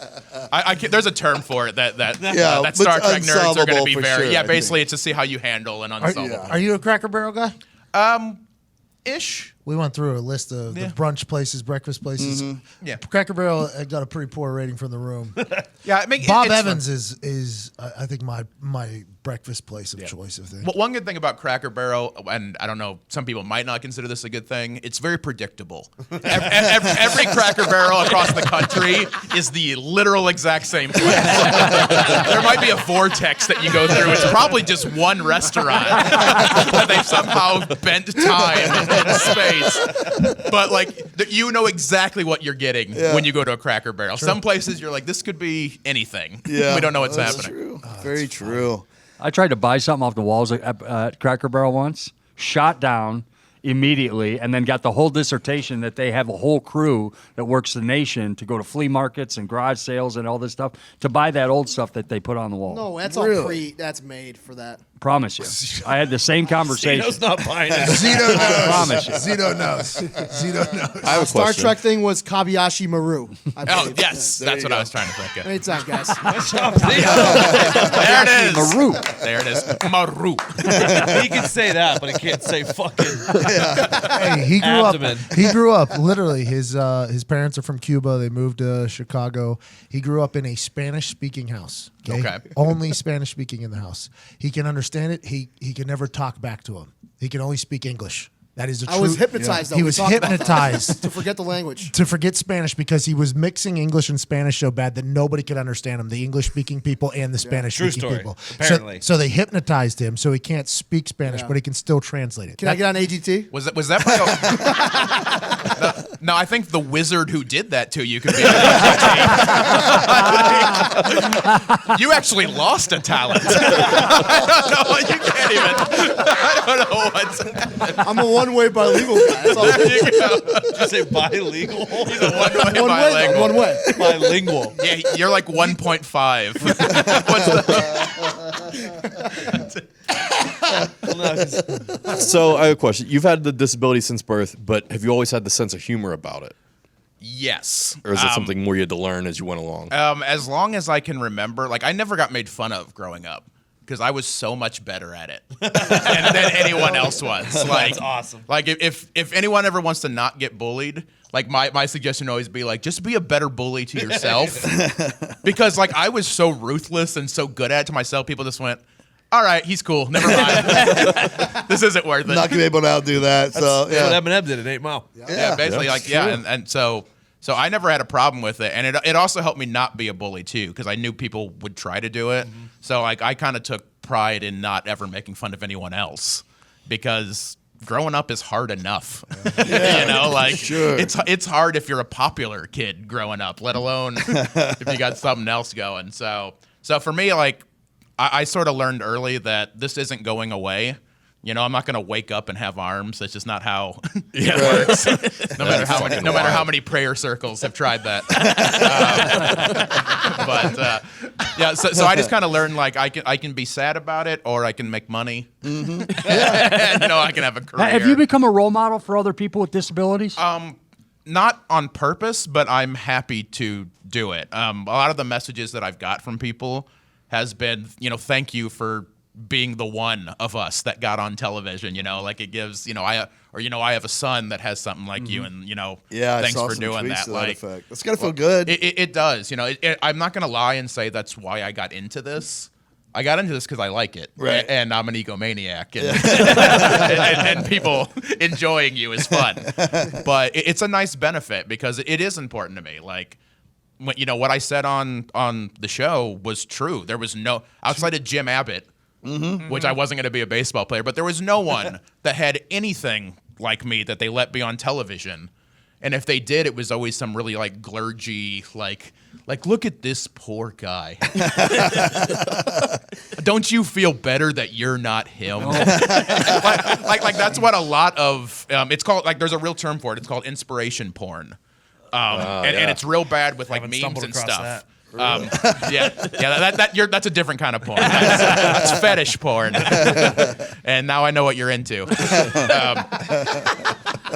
There's a term for it that but Star Trek nerds are going to unsolvable be for very. sure, Yeah, I basically think. it's to see how you handle an unsolvable. Are you a Cracker Barrel guy? Ish. We went through a list of the brunch places, breakfast places. Yeah. Cracker Barrel got a pretty poor rating from the room. Yeah, I mean, Bob it's Evans is I think my breakfast place of choice. I think. Well, one good thing about Cracker Barrel, and I don't know, some people might not consider this a good thing, it's very predictable. Every Cracker Barrel across the country is the literal exact same place. There might be a vortex that you go through. It's probably just one restaurant that they've somehow bent time and space. But you know exactly what you're getting when you go to a Cracker Barrel. Some places you're like, this could be anything. Yeah, We don't know what's that's happening. True. Very true. I tried to buy something off the walls at Cracker Barrel once, shot down immediately, and then got the whole dissertation that they have a whole crew that works the nation to go to flea markets and garage sales and all this stuff to buy that old stuff that they put on the wall. No, that's Really? all that's made for that. Promise you. I had the same conversation. Zito's not buying it. Zito knows. Promise you. Zito knows. Zito knows. I have a Star question. Trek thing was Kabayashi Maru. I Oh, believe. yes. That's what I was trying to think of. Anytime, guys. There it is. Maru. There it is. Maru. He can say that, but he can't say fucking. Hey, he grew Abdomen. up. He grew up literally. His parents are from Cuba. They moved to Chicago. He grew up in a Spanish-speaking house. Okay. Only Spanish-speaking in the house. He can understand it. He can never talk back to him. He can only speak English. That is a true. I was hypnotized. Though. He We was talked about hypnotized to forget the language. to forget Spanish because he was mixing English and Spanish so bad that nobody could understand him, the English-speaking people and the Spanish-speaking True story, people. apparently. So they hypnotized him so he can't speak Spanish, Yeah. but he can still translate it. Can I get on AGT? Was that no, I think the wizard who did that to you could be you actually lost a talent. I don't know. You can't even. I don't know what's. I'm a one-way bilingual guy. That's all. There you go. Did you say bilingual? He's a one-way One way. bilingual. One way. Bilingual. Yeah, you're like 1.5. What's the? So I have a question. You've had the disability since birth, but have you always had the sense of humor about it? Yes. Or is it something more you had to learn as you went along? As long as I can remember, like I never got made fun of growing up because I was so much better at it than anyone else was. Like, That's awesome. Like if anyone ever wants to not get bullied, like my suggestion would always be like, just be a better bully to yourself. Because like I was so ruthless and so good at it to myself, people just went, all right, he's cool. Never mind. This isn't worth it. Not gonna be able to outdo that. So That's what yeah. Eminem did at 8 Mile. Yeah, basically, like, and so I never had a problem with it, and it also helped me not be a bully too, because I knew people would try to do it. So like, I kind of took pride in not ever making fun of anyone else, because growing up is hard enough. You know, like it's hard if you're a popular kid growing up, let alone if you got something else going. So for me, like, I sort of learned early that this isn't going away. You know, I'm not going to wake up and have arms. That's just not how it works. No matter how many prayer circles have tried that. Yeah. So I just kind of learned, like, I can be sad about it, or I can make money. And, you know, I can have a career. Have you become a role model for other people with disabilities? Not on purpose, but I'm happy to do it. A lot of the messages that I've got from people has been, you know, thank you for being the one of us that got on television. You know, like, it gives, you know, I have a son that has something like you, and, you know, Yeah, I thanks saw for some doing tweets that. to Like, effect. It's gotta feel good. It does. You know, I'm not gonna lie and say that's why I got into this. I got into this because I like it, Right. And I'm an egomaniac, and people enjoying you is fun. But it's a nice benefit because it is important to me. Like, you know, what I said on the show was true. There was no, outside of Jim Abbott, which I wasn't going to be a baseball player, but there was no one that had anything like me that they let be on television. And if they did, it was always some really like glurgy, like look at this poor guy. Don't you feel better that you're not him? like that's what a lot of it's called. Like, there's a real term for it. It's called inspiration porn. And it's real bad with like Haven't memes stumbled and across stuff. that. That's a different kind of porn. That's fetish porn. And now I know what you're into.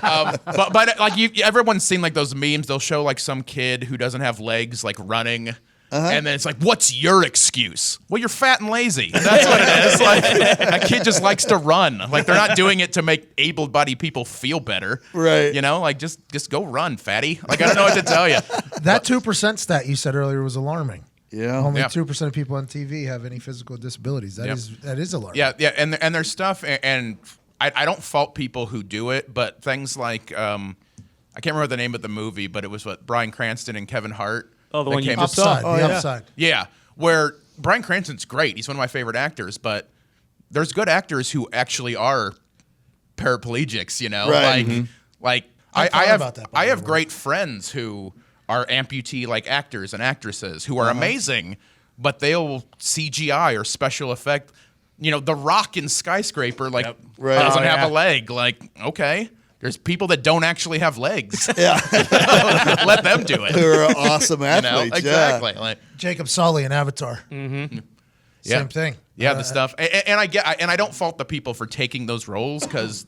But like, everyone's seen like those memes. They'll show like some kid who doesn't have legs like running. And then it's like, what's your excuse? Well, you're fat and lazy. That's what it is. Like, a kid just likes to run. Like, they're not doing it to make able-bodied people feel better. Right. You know, like, just go run, fatty. Like, I don't know what to tell you. That 2% stat you said earlier was alarming. Yeah. Only Yeah. 2% of people on TV have any physical disabilities. That is alarming. Yeah, and there's stuff, and I don't fault people who do it, but things like, I can't remember the name of the movie, but it was what Bryan Cranston and Kevin Hart. Oh, the that one you came- just saw. Upside. The upside. Yeah, where Bryan Cranston's great. He's one of my favorite actors, but there's good actors who actually are paraplegics, you know? Right. Like I thought about that, by I the have way. great friends who are amputee like actors and actresses who are amazing, but they'll CGI or special effect. You know, The Rock in Skyscraper, like, Right. doesn't Oh, have yeah. a leg. Like, okay. There's people that don't actually have legs. Yeah. Let them do it. They're awesome You know? athletes. Exactly. Like, Jacob Sully in Avatar. Yeah. Same thing. Yeah, the stuff, and I don't fault the people for taking those roles, because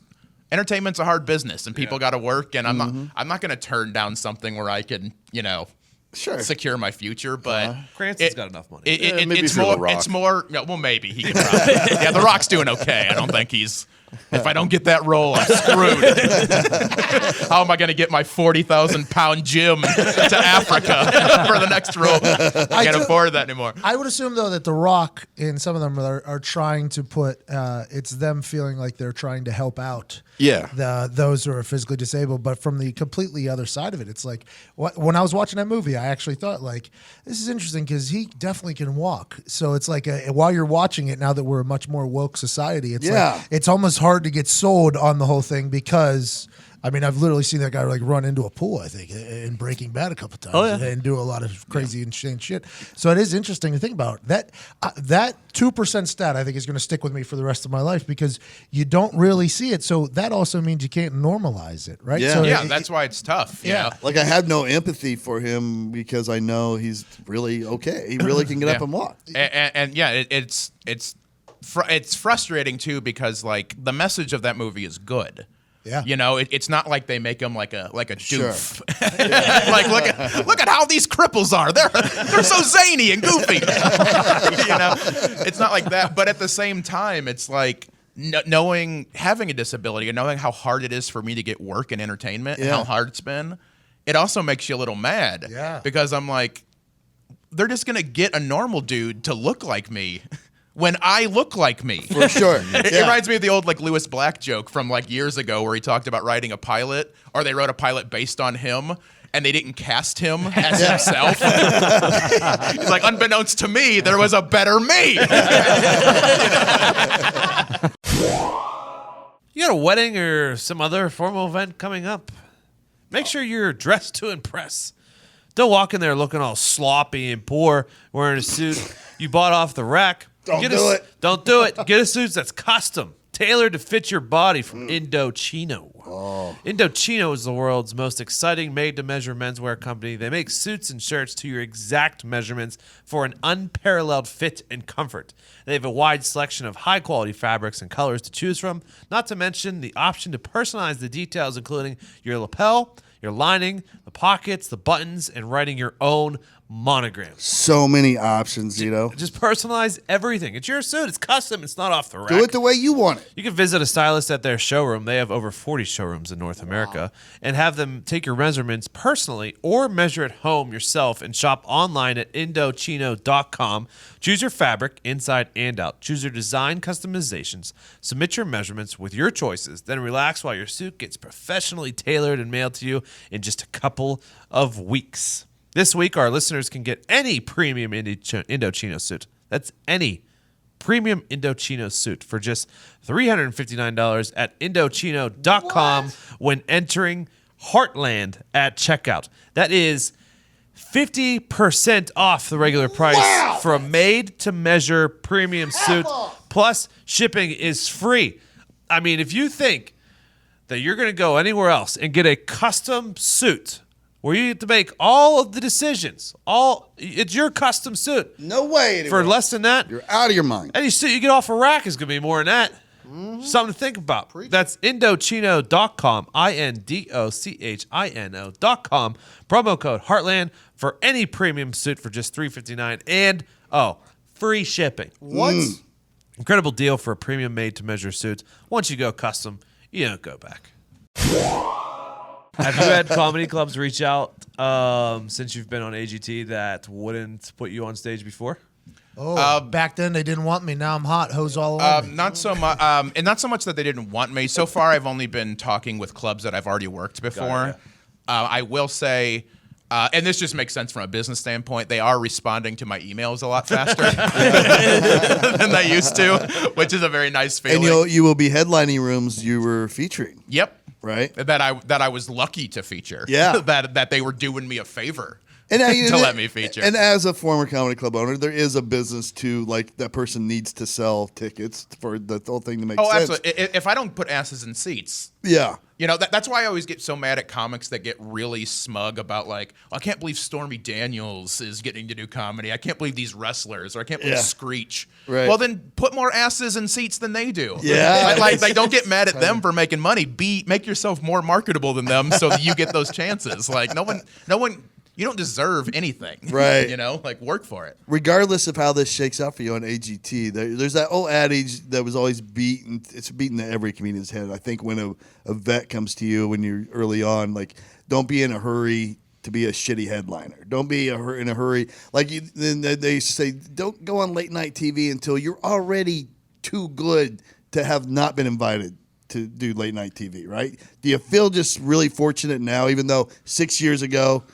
entertainment's a hard business and people got to work, and I'm not going to turn down something where I can, you know, Sure. secure my future. But Cranston's got enough money. maybe it's if you're more. The Rock. It's more. Yeah, well, maybe he can. Probably, yeah, The Rock's doing okay. I don't think he's If I don't get that role, I'm screwed. How am I going to get my 40,000-pound gym to Africa for the next role? I can't afford that anymore. I would assume though that The Rock and some of them are trying to put it's them feeling like they're trying to help out those who are physically disabled, but from the completely other side of it, it's like when I was watching that movie, I actually thought like this is interesting because he definitely can walk. So it's like while you're watching it, now that we're a much more woke society, it's like it's almost hard to get sold on the whole thing because. I mean, I've literally seen that guy like run into a pool, I think, in Breaking Bad a couple times, and do a lot of crazy, insane shit. So it is interesting to think about that. That 2% stat, I think, is going to stick with me for the rest of my life because you don't really see it. So that also means you can't normalize it, right? Yeah, so that's why it's tough. Yeah, like I have no empathy for him because I know he's really okay. He really can get up and walk. And it's frustrating too because like the message of that movie is good. Yeah. You know, it's not like they make him like a doof. Like look at how these cripples are. They're so zany and goofy. You know, it's not like that. But at the same time, it's like having a disability and knowing how hard it is for me to get work and entertainment and how hard it's been. It also makes you a little mad. Yeah. Because I'm like, they're just gonna get a normal dude to look like me. When I look like me. For sure. It reminds me of the old like Lewis Black joke from like years ago where he talked about writing a pilot, or they wrote a pilot based on him and they didn't cast him as himself. He's like, unbeknownst to me, there was a better me. You got a wedding or some other formal event coming up? Make sure you're dressed to impress. Don't walk in there looking all sloppy and poor wearing a suit you bought off the rack. Don't do it. Get a suit that's custom, tailored to fit your body from Indochino. Indochino is the world's most exciting made-to-measure menswear company. They make suits and shirts to your exact measurements for an unparalleled fit and comfort. They have a wide selection of high-quality fabrics and colors to choose from, not to mention the option to personalize the details, including your lapel, your lining, the pockets, the buttons, and writing your own monogram. So many options, you know. Just personalize everything. It's your suit. It's custom. It's not off the rack. Do it the way you want it. You can visit a stylist at their showroom. They have over 40 showrooms in North America, and have them take your measurements personally or measure at home yourself and shop online at Indochino.com. Choose your fabric inside and out. Choose your design customizations. Submit your measurements with your choices. Then relax while your suit gets professionally tailored and mailed to you in just a couple of weeks. This week, our listeners can get any premium Indochino suit. That's any premium Indochino suit for just $359 at Indochino.com when entering Heartland at checkout. That is 50% off the regular price for a made-to-measure premium suit. Plus, shipping is free. I mean, if you think that you're going to go anywhere else and get a custom suit where you get to make all of the decisions, it's your custom suit. No way. For less than that, you're out of your mind. Any suit you get off a rack is going to be more than that. Something to think about. That's Indochino.com, Indochino.com. Promo code Heartland for any premium suit for just $359 and free shipping. What? Incredible deal for a premium made-to-measure suit. Once you go custom, you don't go back. Have you had comedy clubs reach out since you've been on AGT that wouldn't put you on stage before? Back then they didn't want me. Now I'm hot. Hose all over me. Not so much, and not so much that they didn't want me. So far, I've only been talking with clubs that I've already worked before. I will say, and this just makes sense from a business standpoint, they are responding to my emails a lot faster than they used to, which is a very nice feeling. And you will be headlining rooms you were featuring. Yep. Right? That I was lucky to feature. Yeah. that they were doing me a favor. And to let me feature. And as a former comedy club owner, there is a business to, like, that person needs to sell tickets for the whole thing to make sense. Oh, absolutely. If I don't put asses in seats. Yeah. You know, that's why I always get so mad at comics that get really smug about, like, I can't believe Stormy Daniels is getting to do comedy. I can't believe these wrestlers, or I can't believe Screech. Right. Well, then put more asses in seats than they do. Yeah. Like, don't get mad at them for making money. Make yourself more marketable than them so that you get those chances. Like, no one. you don't deserve anything. Right. You know, like work for it. Regardless of how this shakes out for you on AGT, there's that old adage that was always beaten. It's beaten to every comedian's head. I think when a vet comes to you when you're early on, like, don't be in a hurry to be a shitty headliner. Don't be in a hurry. Like then they used to say, don't go on late night TV until you're already too good to have not been invited to do late night TV, right? Do you feel just really fortunate now, even though 6 years ago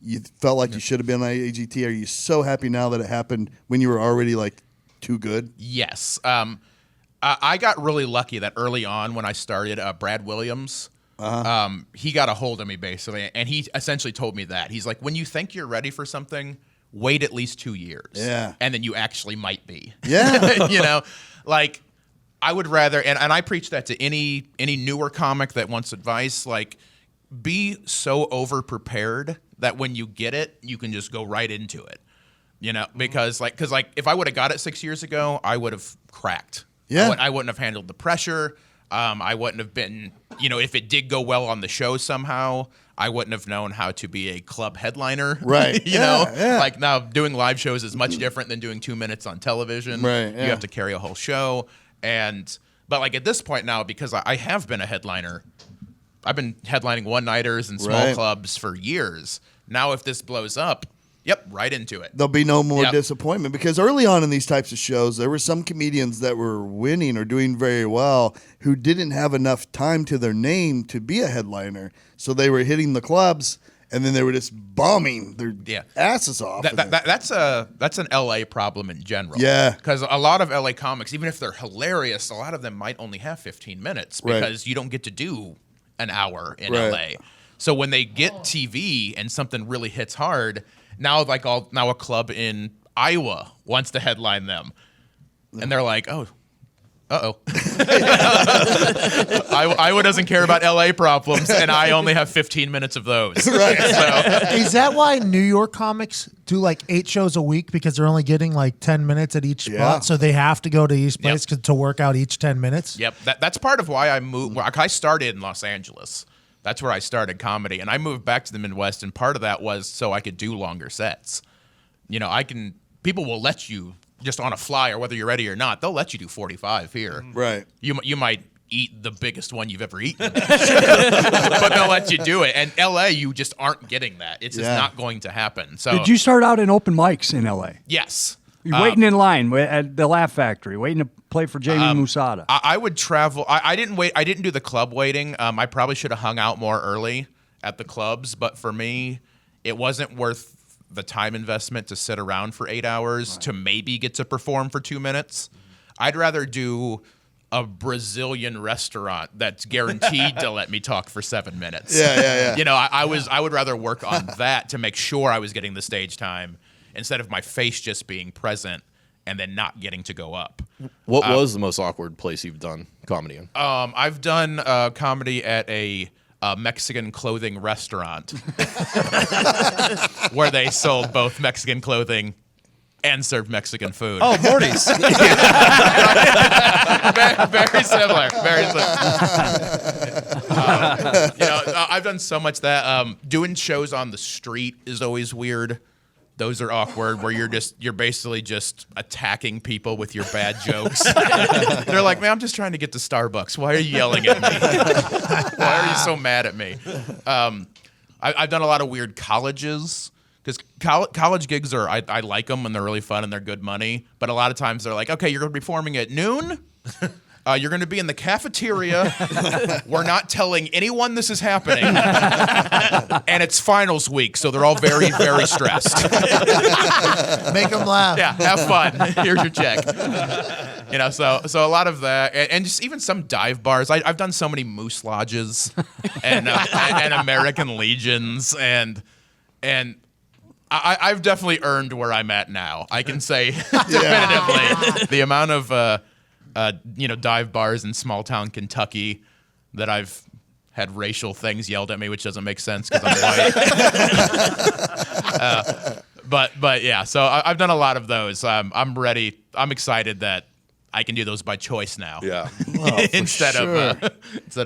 you felt like you should have been on AGT? Are you so happy now that it happened when you were already like too good? Yes. I got really lucky that early on when I started, Brad Williams, he got a hold of me basically, and he essentially told me that. He's like, when you think you're ready for something, wait at least 2 years. Yeah. And then you actually might be. Yeah. You know, like, I would rather, and I preach that to any newer comic that wants advice, like, be so over-prepared that when you get it, you can just go right into it. You know, because if I would have got it 6 years ago, I would have cracked. Yeah. I wouldn't have handled the pressure. I wouldn't have been, you know, if it did go well on the show somehow, I wouldn't have known how to be a club headliner. Right. You know, like now doing live shows is much different than doing 2 minutes on television. Right. Yeah. You have to carry a whole show. But like at this point now, because I have been a headliner, I've been headlining one-nighters and small clubs for years. Now if this blows up, yep, right into it. There'll be no more disappointment, because early on in these types of shows, there were some comedians that were winning or doing very well who didn't have enough time to their name to be a headliner. So they were hitting the clubs, and then they were just bombing their asses off. That's an LA problem in general. Yeah. Because a lot of LA comics, even if they're hilarious, a lot of them might only have 15 minutes because you don't get to do an hour in LA. So when they get TV and something really hits hard, now a club in Iowa wants to headline them. And they're like, oh, uh-oh. Iowa doesn't care about LA problems, and I only have 15 minutes of those. Right. So, Is that why New York comics do like 8 shows a week, because they're only getting like 10 minutes at each spot, so they have to go to each place to work out each 10 minutes? Yep, that's part of why I moved. I started in Los Angeles. That's where I started comedy, and I moved back to the Midwest, and part of that was so I could do longer sets. You know, people will let you just on a flyer, whether you're ready or not, they'll let you do 45 here. Right. You might eat the biggest one you've ever eaten, but they'll let you do it. And LA, you just aren't getting that. It's just not going to happen. So Did you start out in open mics in LA? Yes. You're waiting in line at the Laugh Factory, waiting to play for Jamie Musada. I would travel. I didn't wait. I didn't do the club waiting. I probably should have hung out more early at the clubs, but for me, it wasn't worth the time investment to sit around for 8 hours to maybe get to perform for 2 minutes. I'd rather do a Brazilian restaurant that's guaranteed to let me talk for 7 minutes. Yeah. You know, I would rather work on that to make sure I was getting the stage time instead of my face just being present and then not getting to go up. What was the most awkward place you've done comedy in? I've done comedy at a Mexican clothing restaurant where they sold both Mexican clothing and served Mexican food. Oh, Morty's. Very similar. Very similar. I've done so much that doing shows on the street is always weird. Those are awkward, where you're basically just attacking people with your bad jokes. They're like, man, I'm just trying to get to Starbucks. Why are you yelling at me? Why are you so mad at me? I've done a lot of weird colleges, because college gigs I like them and they're really fun and they're good money. But a lot of times they're like, okay, you're going to be performing at noon. You're going to be in the cafeteria. We're not telling anyone this is happening. And it's finals week, so they're all very, very stressed. Make them laugh. Yeah, have fun. Here's your check. You know, so a lot of that, and just even some dive bars. I've done so many Moose Lodges and American Legions, and I've definitely earned where I'm at now. I can say definitively the amount of dive bars in small town Kentucky that I've had racial things yelled at me, which doesn't make sense because I'm white. But yeah, so I've done a lot of those. I'm ready. I'm excited that I can do those by choice now. Yeah. instead sure.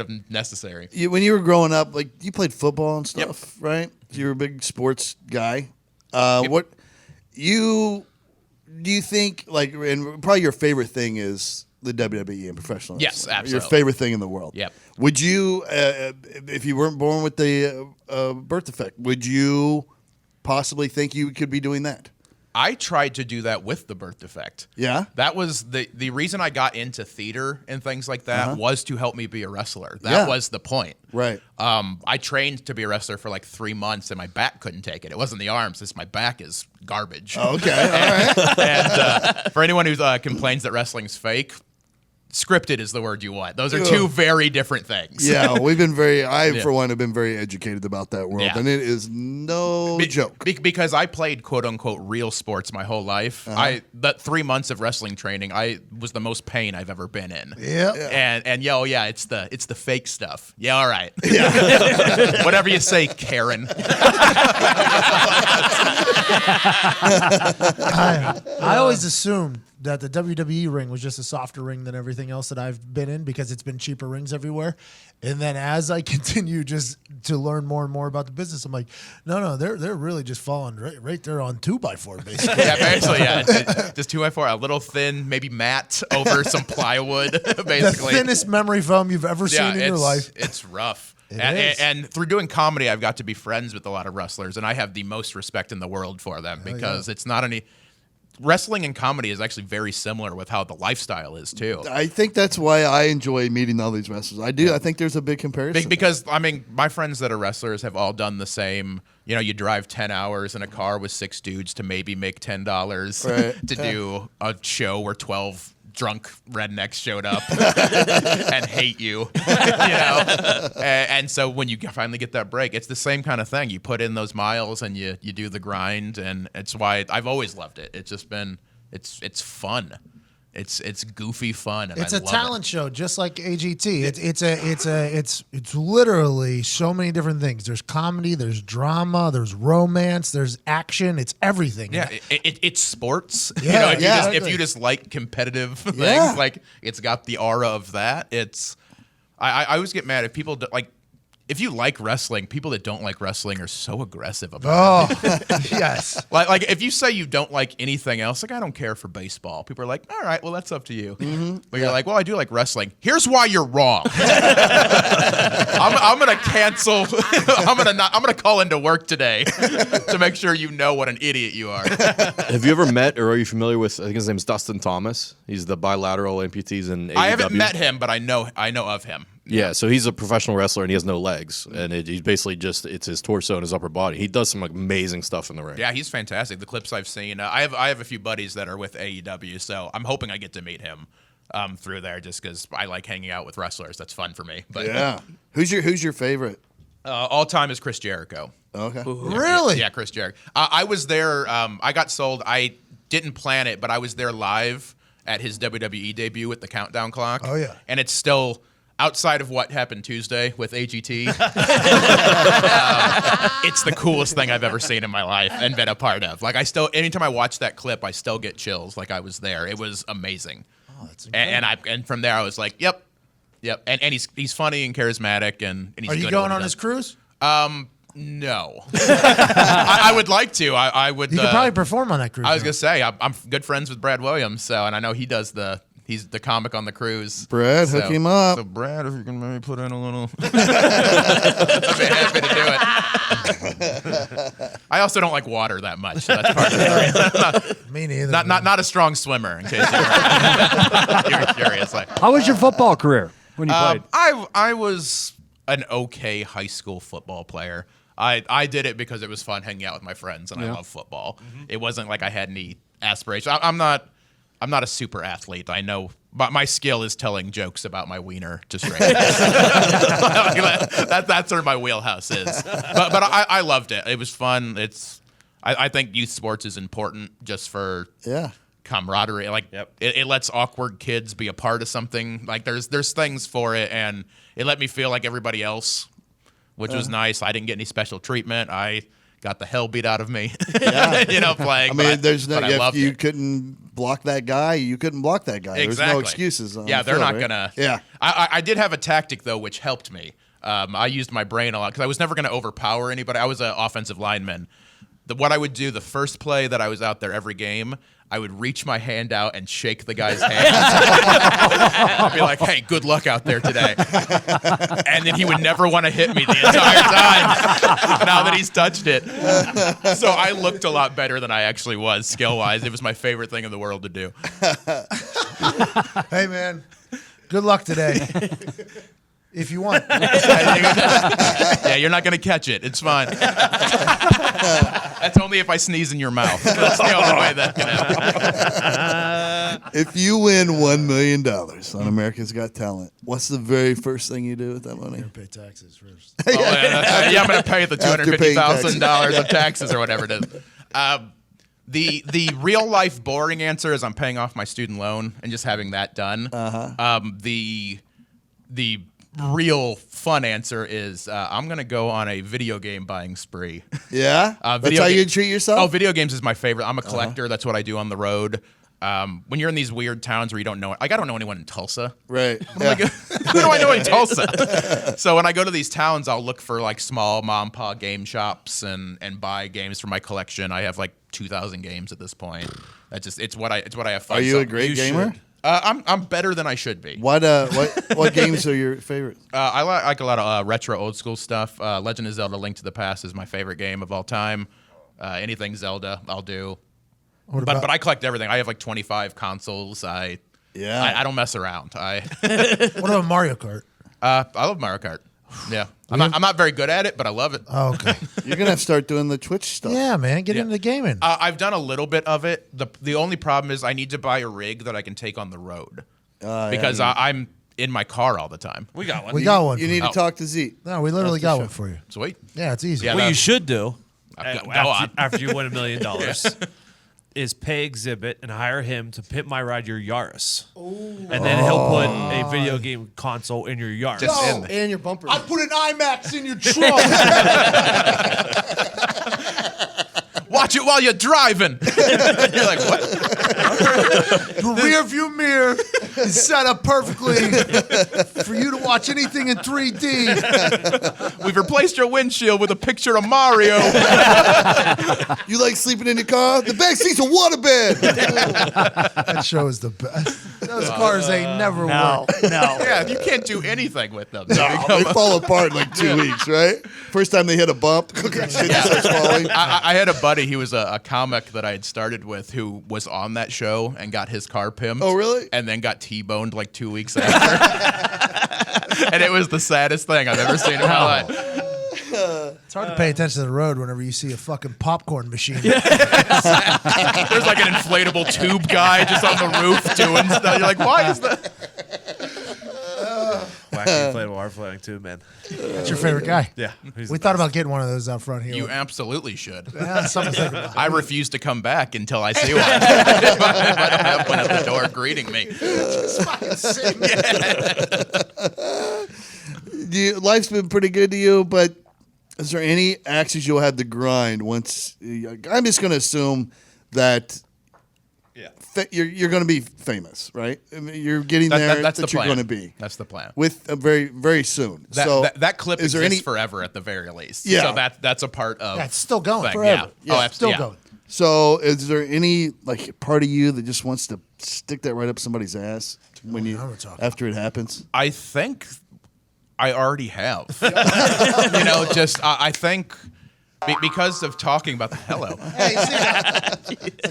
of necessary. When you were growing up, like you played football and stuff, right? You were a big sports guy. What do you think? Like, and probably your favorite thing is the WWE and professional Yes, wrestling. absolutely. Your favorite thing in the world. Yep. Would you, if you weren't born with the birth defect, would you possibly think you could be doing that? I tried to do that with the birth defect. Yeah? That was the reason I got into theater and things like that was to help me be a wrestler. That Yeah. was the point. Right. I trained to be a wrestler for like 3 months and my back couldn't take it. It wasn't the arms. It's my back is garbage. Okay. All right. And for anyone who complains that wrestling's fake, scripted is the word you want. Those are two very different things. Yeah, we've been for one, have been very educated about that world, Yeah. and it is no joke. Because I played quote unquote real sports my whole life. That 3 months of wrestling training, I was the most pain I've ever been in. Yeah. And it's the fake stuff. Yeah, all right. Yeah. Whatever you say, Karen. I always assumed that the WWE ring was just a softer ring than everything else that I've been in because it's been cheaper rings everywhere. And then as I continue just to learn more and more about the business, I'm like, no, they're really just falling right there on 2x4 basically. Yeah, basically, yeah. Just 2x4, a little thin, maybe matte over some plywood, basically. The thinnest memory foam you've ever seen in your life. It's rough. It And, is. and through doing comedy, I've got to be friends with a lot of wrestlers, and I have the most respect in the world for them because it's not any. Wrestling and comedy is actually very similar with how the lifestyle is too. I think that's why I enjoy meeting all these wrestlers. I do. I think there's a big comparison. Because I mean, my friends that are wrestlers have all done the same. You know, you drive 10 hours in a car with 6 dudes to maybe make $10 Right. to do a show where 12 drunk rednecks showed up and hate you, and so when you finally get that break, it's the same kind of thing. You put in those miles and you do the grind, and it's why I've always loved it. It's just been it's fun. It's goofy fun, and It's I a love talent it. show, just like AGT. It's literally so many different things. There's comedy, there's drama, there's romance, there's action. It's everything. Yeah, it's sports. Yeah, If exactly. you just like competitive things, Yeah. like it's got the aura of that. I always get mad if people if you like wrestling, people that don't like wrestling are so aggressive about it. Oh, yes. Like if you say you don't like anything else, like I don't care for baseball. People are like, all right, well that's up to you. But you're like, well, I do like wrestling. Here's why you're wrong. I'm gonna cancel. I'm gonna call into work today to make sure you know what an idiot you are. Have you ever met or are you familiar with? I think his name's Dustin Thomas. He's the bilateral amputees in AEW. I haven't met him, but I know of him. Yeah, so he's a professional wrestler and he has no legs, and he's basically it's his torso and his upper body. He does some amazing stuff in the ring. Yeah, he's fantastic. The clips I've seen, I have a few buddies that are with AEW, so I'm hoping I get to meet him through there, just because I like hanging out with wrestlers. That's fun for me. But yeah. Who's your favorite? all time is Chris Jericho. Okay. Really? Yeah, Chris Jericho. I was there. I got sold. I didn't plan it, but I was there live at his WWE debut with the countdown clock. Oh, yeah. And it's still. Outside of what happened Tuesday with AGT, it's the coolest thing I've ever seen in my life and been a part of. Like anytime I watch that clip, I still get chills. Like I was there. It was amazing. Oh, that's And from there I was like, yep. And he's funny and charismatic and he's. Are you good at going what he on does. his cruise? No. I would like to. I would. You could probably perform on that cruise. I was now. gonna say I'm good friends with Brad Williams, and I know he does he's the comic on the cruise. Brad, hook him up. So Brad, if you can maybe put in a little, I'd be happy to do it. I also don't like water that much, so that's part of the reason. Me neither. Not a strong swimmer, in case you're curious. Like, How was your football career when you played? I was an okay high school football player. I did it because it was fun hanging out with my friends, and I love football. It wasn't like I had any aspirations. I'm not a super athlete. I know, but my skill is telling jokes about my wiener to strangers. That's where my wheelhouse is. But I loved it. It was fun. I think youth sports is important just for camaraderie. Like it lets awkward kids be a part of something. Like there's things for it, and it let me feel like everybody else, which was nice. I didn't get any special treatment. I got the hell beat out of me. Yeah. Playing. I mean, there's no but I if loved you it. couldn't block that guy, you couldn't block that guy. There's Exactly. no excuses. On Yeah, the they're field, not right? gonna. Yeah. I did have a tactic though, which helped me. I used my brain a lot because I was never going to overpower anybody. I was an offensive lineman. What I would do, the first play that I was out there every game, I would reach my hand out and shake the guy's hand. I'd be like, hey, good luck out there today. And then he would never want to hit me the entire time now that he's touched it. So I looked a lot better than I actually was skill-wise. It was my favorite thing in the world to do. Hey, man. Good luck today. If you want. Yeah, you're not going to catch it. It's fine. That's only if I sneeze in your mouth. That's the only way that can happen. If you win $1 million on America's Got Talent, what's the very first thing you do with that money? Pay taxes first. Yeah, I'm going to pay the After paying $250,000 of taxes or whatever it is. The real life boring answer is I'm paying off my student loan and just having that done. The real fun answer is I'm going to go on a video game buying spree. Yeah? That's Video how ga- you treat yourself? Oh, video games is my favorite. I'm a collector. That's what I do on the road. When you're in these weird towns where you don't know, like I don't know anyone in Tulsa. Right. Like, who do I know in Tulsa? So when I go to these towns, I'll look for like small mom and pop game shops and buy games for my collection. I have like 2,000 games at this point. It's what I have fun. Are you So- a great gamer? I'm better than I should be. What games are your favorites? I like a lot of retro old school stuff. Legend of Zelda: Link to the Past is my favorite game of all time. Anything Zelda, I'll do. But I collect everything. I have like 25 consoles. I don't mess around. What about Mario Kart? I love Mario Kart. Yeah, I'm not very good at it, but I love it. Oh, okay. You're gonna have to start doing the Twitch stuff. Yeah, man. Get into gaming. I've done a little bit of it. The only problem is I need to buy a rig that I can take on the road because I'm in my car all the time. We got one. We got one. You for need to talk to Zeke. No, we literally got one for you. Sweet. Yeah, it's easy. Yeah, What you that- should do Go on. after you win $1 million is pay Exhibit and hire him to pimp my ride your Yaris. And then he'll put a video game console in your Yaris. Just Oh, in there. and your bumper. Put an IMAX in your trunk. Watch it while you're driving. You're like, what? The rear view mirror is set up perfectly for you to watch anything in 3D. We've replaced your windshield with a picture of Mario. You like sleeping in your car? The back seat's a waterbed. That show is the best. Those cars ain't never worked. No. Yeah, you can't do anything with them. They fall apart in like 2 weeks, right? First time they hit a bump, shit just starts falling. I had a buddy. He was a comic that I had started with who was on that show and got his car pimped. Oh, really? And then got T-boned like 2 weeks after. And it was the saddest thing I've ever seen in my life. It's hard to pay attention to the road whenever you see a fucking popcorn machine. There's like an inflatable tube guy just on the roof doing stuff. You're like, why is that? Wacky inflatable R flying too, man. That's your favorite guy. Yeah. he's We the thought best. about getting one of those out front here. You absolutely should. Yeah, something to think about. I refuse to come back until I see one. if I don't have one at the door greeting me. Life's been pretty good to you, but is there any axes you'll have to grind once? I'm just going to assume that you're going to be famous, right? I mean, you're getting there. That's that the you're plan. going to be. That's the plan. With a very, very soon. That clip is there exists any? forever at the very least. Yeah. So that's a part of. Yeah, it's still going thing. forever. Yeah. Yeah, Oh, it's still yeah. going. So, is there any like part of you that just wants to stick that right up somebody's ass when now we're talking. after it happens? I think I already have. Just I think because of talking about the hello. Hey,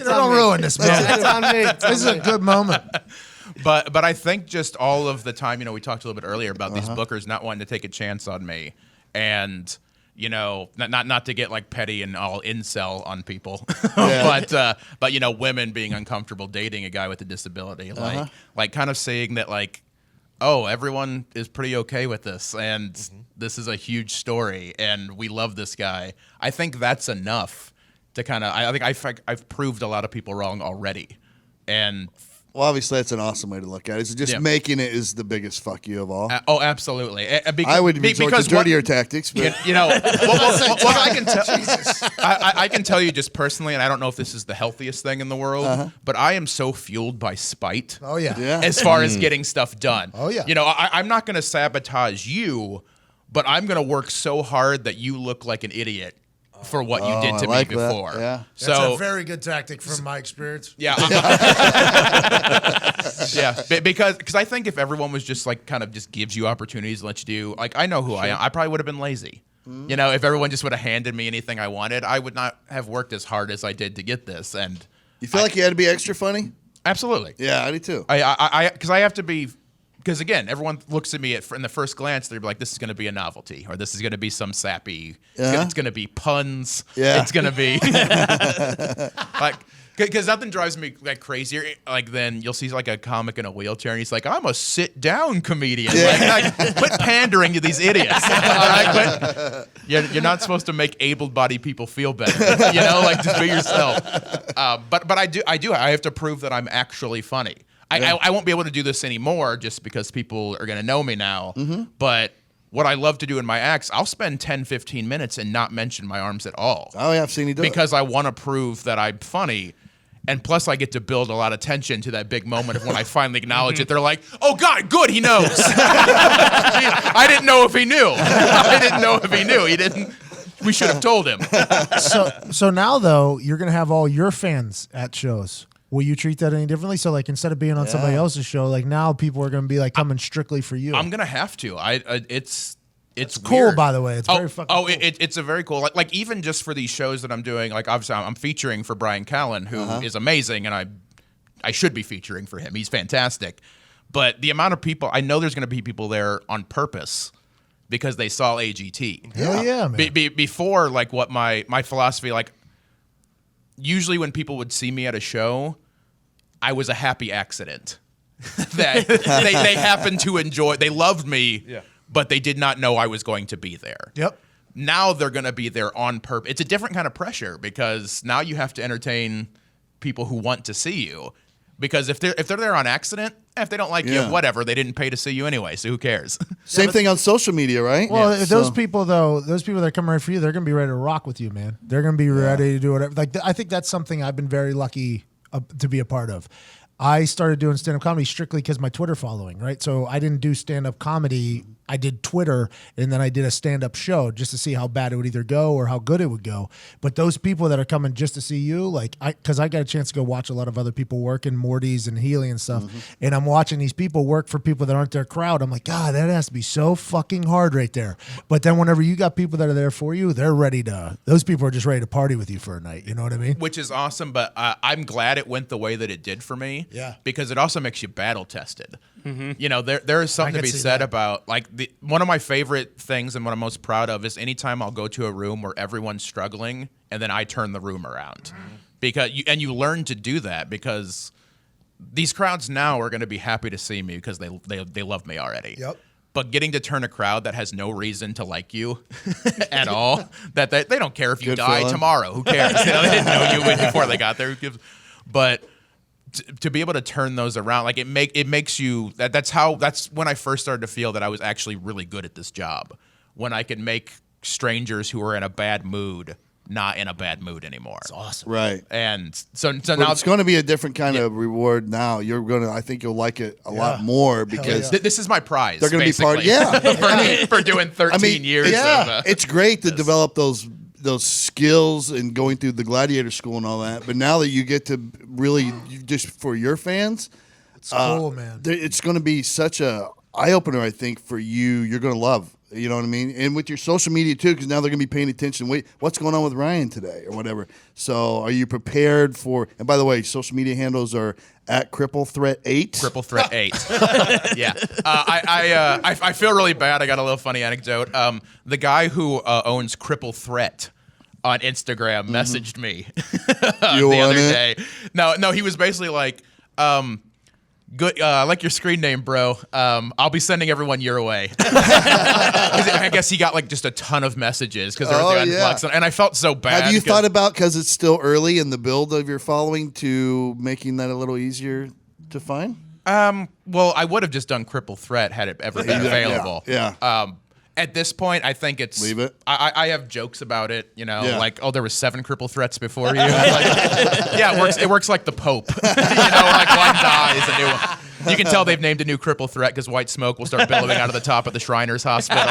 don't ruin this, man. That's on me. This is a good moment. But I think just all of the time, we talked a little bit earlier about these bookers not wanting to take a chance on me, and not to get like petty and all incel on people, but women being uncomfortable dating a guy with a disability, like kind of saying that like, oh, everyone is pretty okay with this, and this is a huge story, and we love this guy. I think that's enough to kind of. I think I've proved a lot of people wrong already, and Well, obviously, that's an awesome way to look at it. It's just Yeah. making it is the biggest fuck you of all. Oh, absolutely. I would resort to dirtier tactics, but what I can tell, I can tell you just personally, and I don't know if this is the healthiest thing in the world, but I am so fueled by spite. Oh yeah. yeah. As far as getting stuff done. Oh, yeah. I'm not going to sabotage you, but I'm going to work so hard that you look like an idiot for what you did to I like me that. before. Yeah. That's So a very good tactic from my experience. yeah, yeah, because I think if everyone was just like kind of just gives you opportunities to let you do, like I know who I am, I probably would have been lazy. If everyone just would have handed me anything I wanted, I would not have worked as hard as I did to get this. And You feel like you had to be extra funny? absolutely, Yeah, I do too. because I have to be. Because again, everyone looks at me in the first glance. They're like, "This is going to be a novelty, or this is going to be some sappy. It's going to be puns. Yeah. It's going to be like." Because nothing drives me like crazier like than you'll see like a comic in a wheelchair and he's like, I'm a sit down comedian. Like, quit pandering to these idiots. All right? You're not supposed to make able-bodied people feel better. Like just be yourself. But I have to prove that I'm actually funny. I won't be able to do this anymore just because people are going to know me now. But what I love to do in my acts, I'll spend 10, 15 minutes and not mention my arms at all. Oh, yeah, I've seen you do because I want to prove that I'm funny. And plus, I get to build a lot of tension to that big moment of when I finally acknowledge it. They're like, oh, God, good, he knows. I didn't know if he knew. He didn't. We should have told him. So now, though, you're going to have all your fans at shows. Will you treat that any differently? So, like, instead of being on somebody else's show, like, now people are going to be, like, coming strictly for you. I'm going to have to. It's cool, weird. by the way. It's very fucking cool. It's a very cool. Like even just for these shows that I'm doing, like obviously I'm featuring for Brian Callen, who is amazing, and I should be featuring for him. He's fantastic. But the amount of people, I know there's going to be people there on purpose because they saw AGT. Hell yeah, man. Before, like what my philosophy, like usually when people would see me at a show, I was a happy accident. That they happened to enjoy. They loved me. Yeah. But they did not know I was going to be there. Yep. Now they're going to be there on purpose. It's a different kind of pressure because now you have to entertain people who want to see you. Because if they're there on accident, if they don't like you, whatever. They didn't pay to see you anyway, so who cares? Same thing on social media, right? Well, if those people that come right for you, they're going to be ready to rock with you, man. They're going to be ready to do whatever. Like, I think that's something I've been very lucky to be a part of. I started doing stand-up comedy strictly because my Twitter following, right? So I didn't do stand-up comedy. I did Twitter, and then I did a stand-up show just to see how bad it would either go or how good it would go. But those people that are coming just to see you, like, because I got a chance to go watch a lot of other people work in Morty's and Healy and stuff, and I'm watching these people work for people that aren't their crowd. I'm like, God, that has to be so fucking hard right there. But then whenever you got people that are there for you, they're ready to, those people are just ready to party with you for a night. You know what I mean? Which is awesome, but I'm glad it went the way that it did for me. Yeah. Because it also makes you battle tested. There is something to be said about like one of my favorite things and what I'm most proud of is anytime I'll go to a room where everyone's struggling and then I turn the room around. Because you learn to do that because these crowds now are going to be happy to see me because they love me already. Yep. But getting to turn a crowd that has no reason to like you at all, that they don't care if you Good die feeling. tomorrow. Who cares? They didn't know you before they got there. Who gives? But to be able to turn those around, like it makes you. That's when I first started to feel that I was actually really good at this job. When I could make strangers who were in a bad mood not in a bad mood anymore. It's awesome. Right. And so But now it's going to be a different kind of reward now. I think you'll like it a lot more because this is my prize. they're going to be part. Yeah. for doing 13 years. Yeah. It's great to develop those skills and going through the gladiator school and all that. But now that you get to really just for your fans, it's cool, man. It's going to be such a eye opener. I think for you, you're going to love. You know what I mean? And with your social media too, because now they're going to be paying attention. Wait, what's going on with Ryan today or whatever? So are you prepared for? And by the way, social media handles are at Cripple Threat 8. Cripple Threat 8. Yeah. I feel really bad. I got a little funny anecdote. The guy who owns Cripple Threat on Instagram messaged me the other day. No, he was basically like, good. I like your screen name, bro. I'll be sending everyone your way. I guess he got like just a ton of messages because they're flux, and I felt so bad. Have you thought about, because it's still early in the build of your following, to making that a little easier? to find? Well, I would have just done Cripple Threat had it ever been available. Yeah. At this point, I think it's Leave it. I have jokes about it, Yeah. like, oh, there was 7 Cripple Threats before you. Like, yeah, it works like the Pope. Like one dies, a new one. You can tell they've named a new Cripple Threat because white smoke will start billowing out of the top of the Shriners Hospital.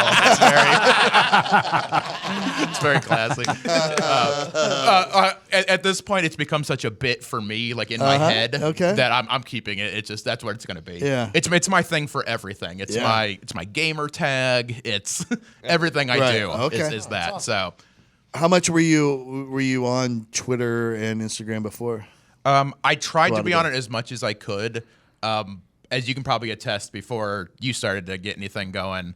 It's very classic. At this point, it's become such a bit for me, like in my head, that I'm keeping it. It's just that's what it's going to be. Yeah. It's my thing for everything. It's my gamer tag. It's everything I do. Is that so? How much were you on Twitter and Instagram before? I tried to be on it as much as I could. As you can probably attest, before you started to get anything going,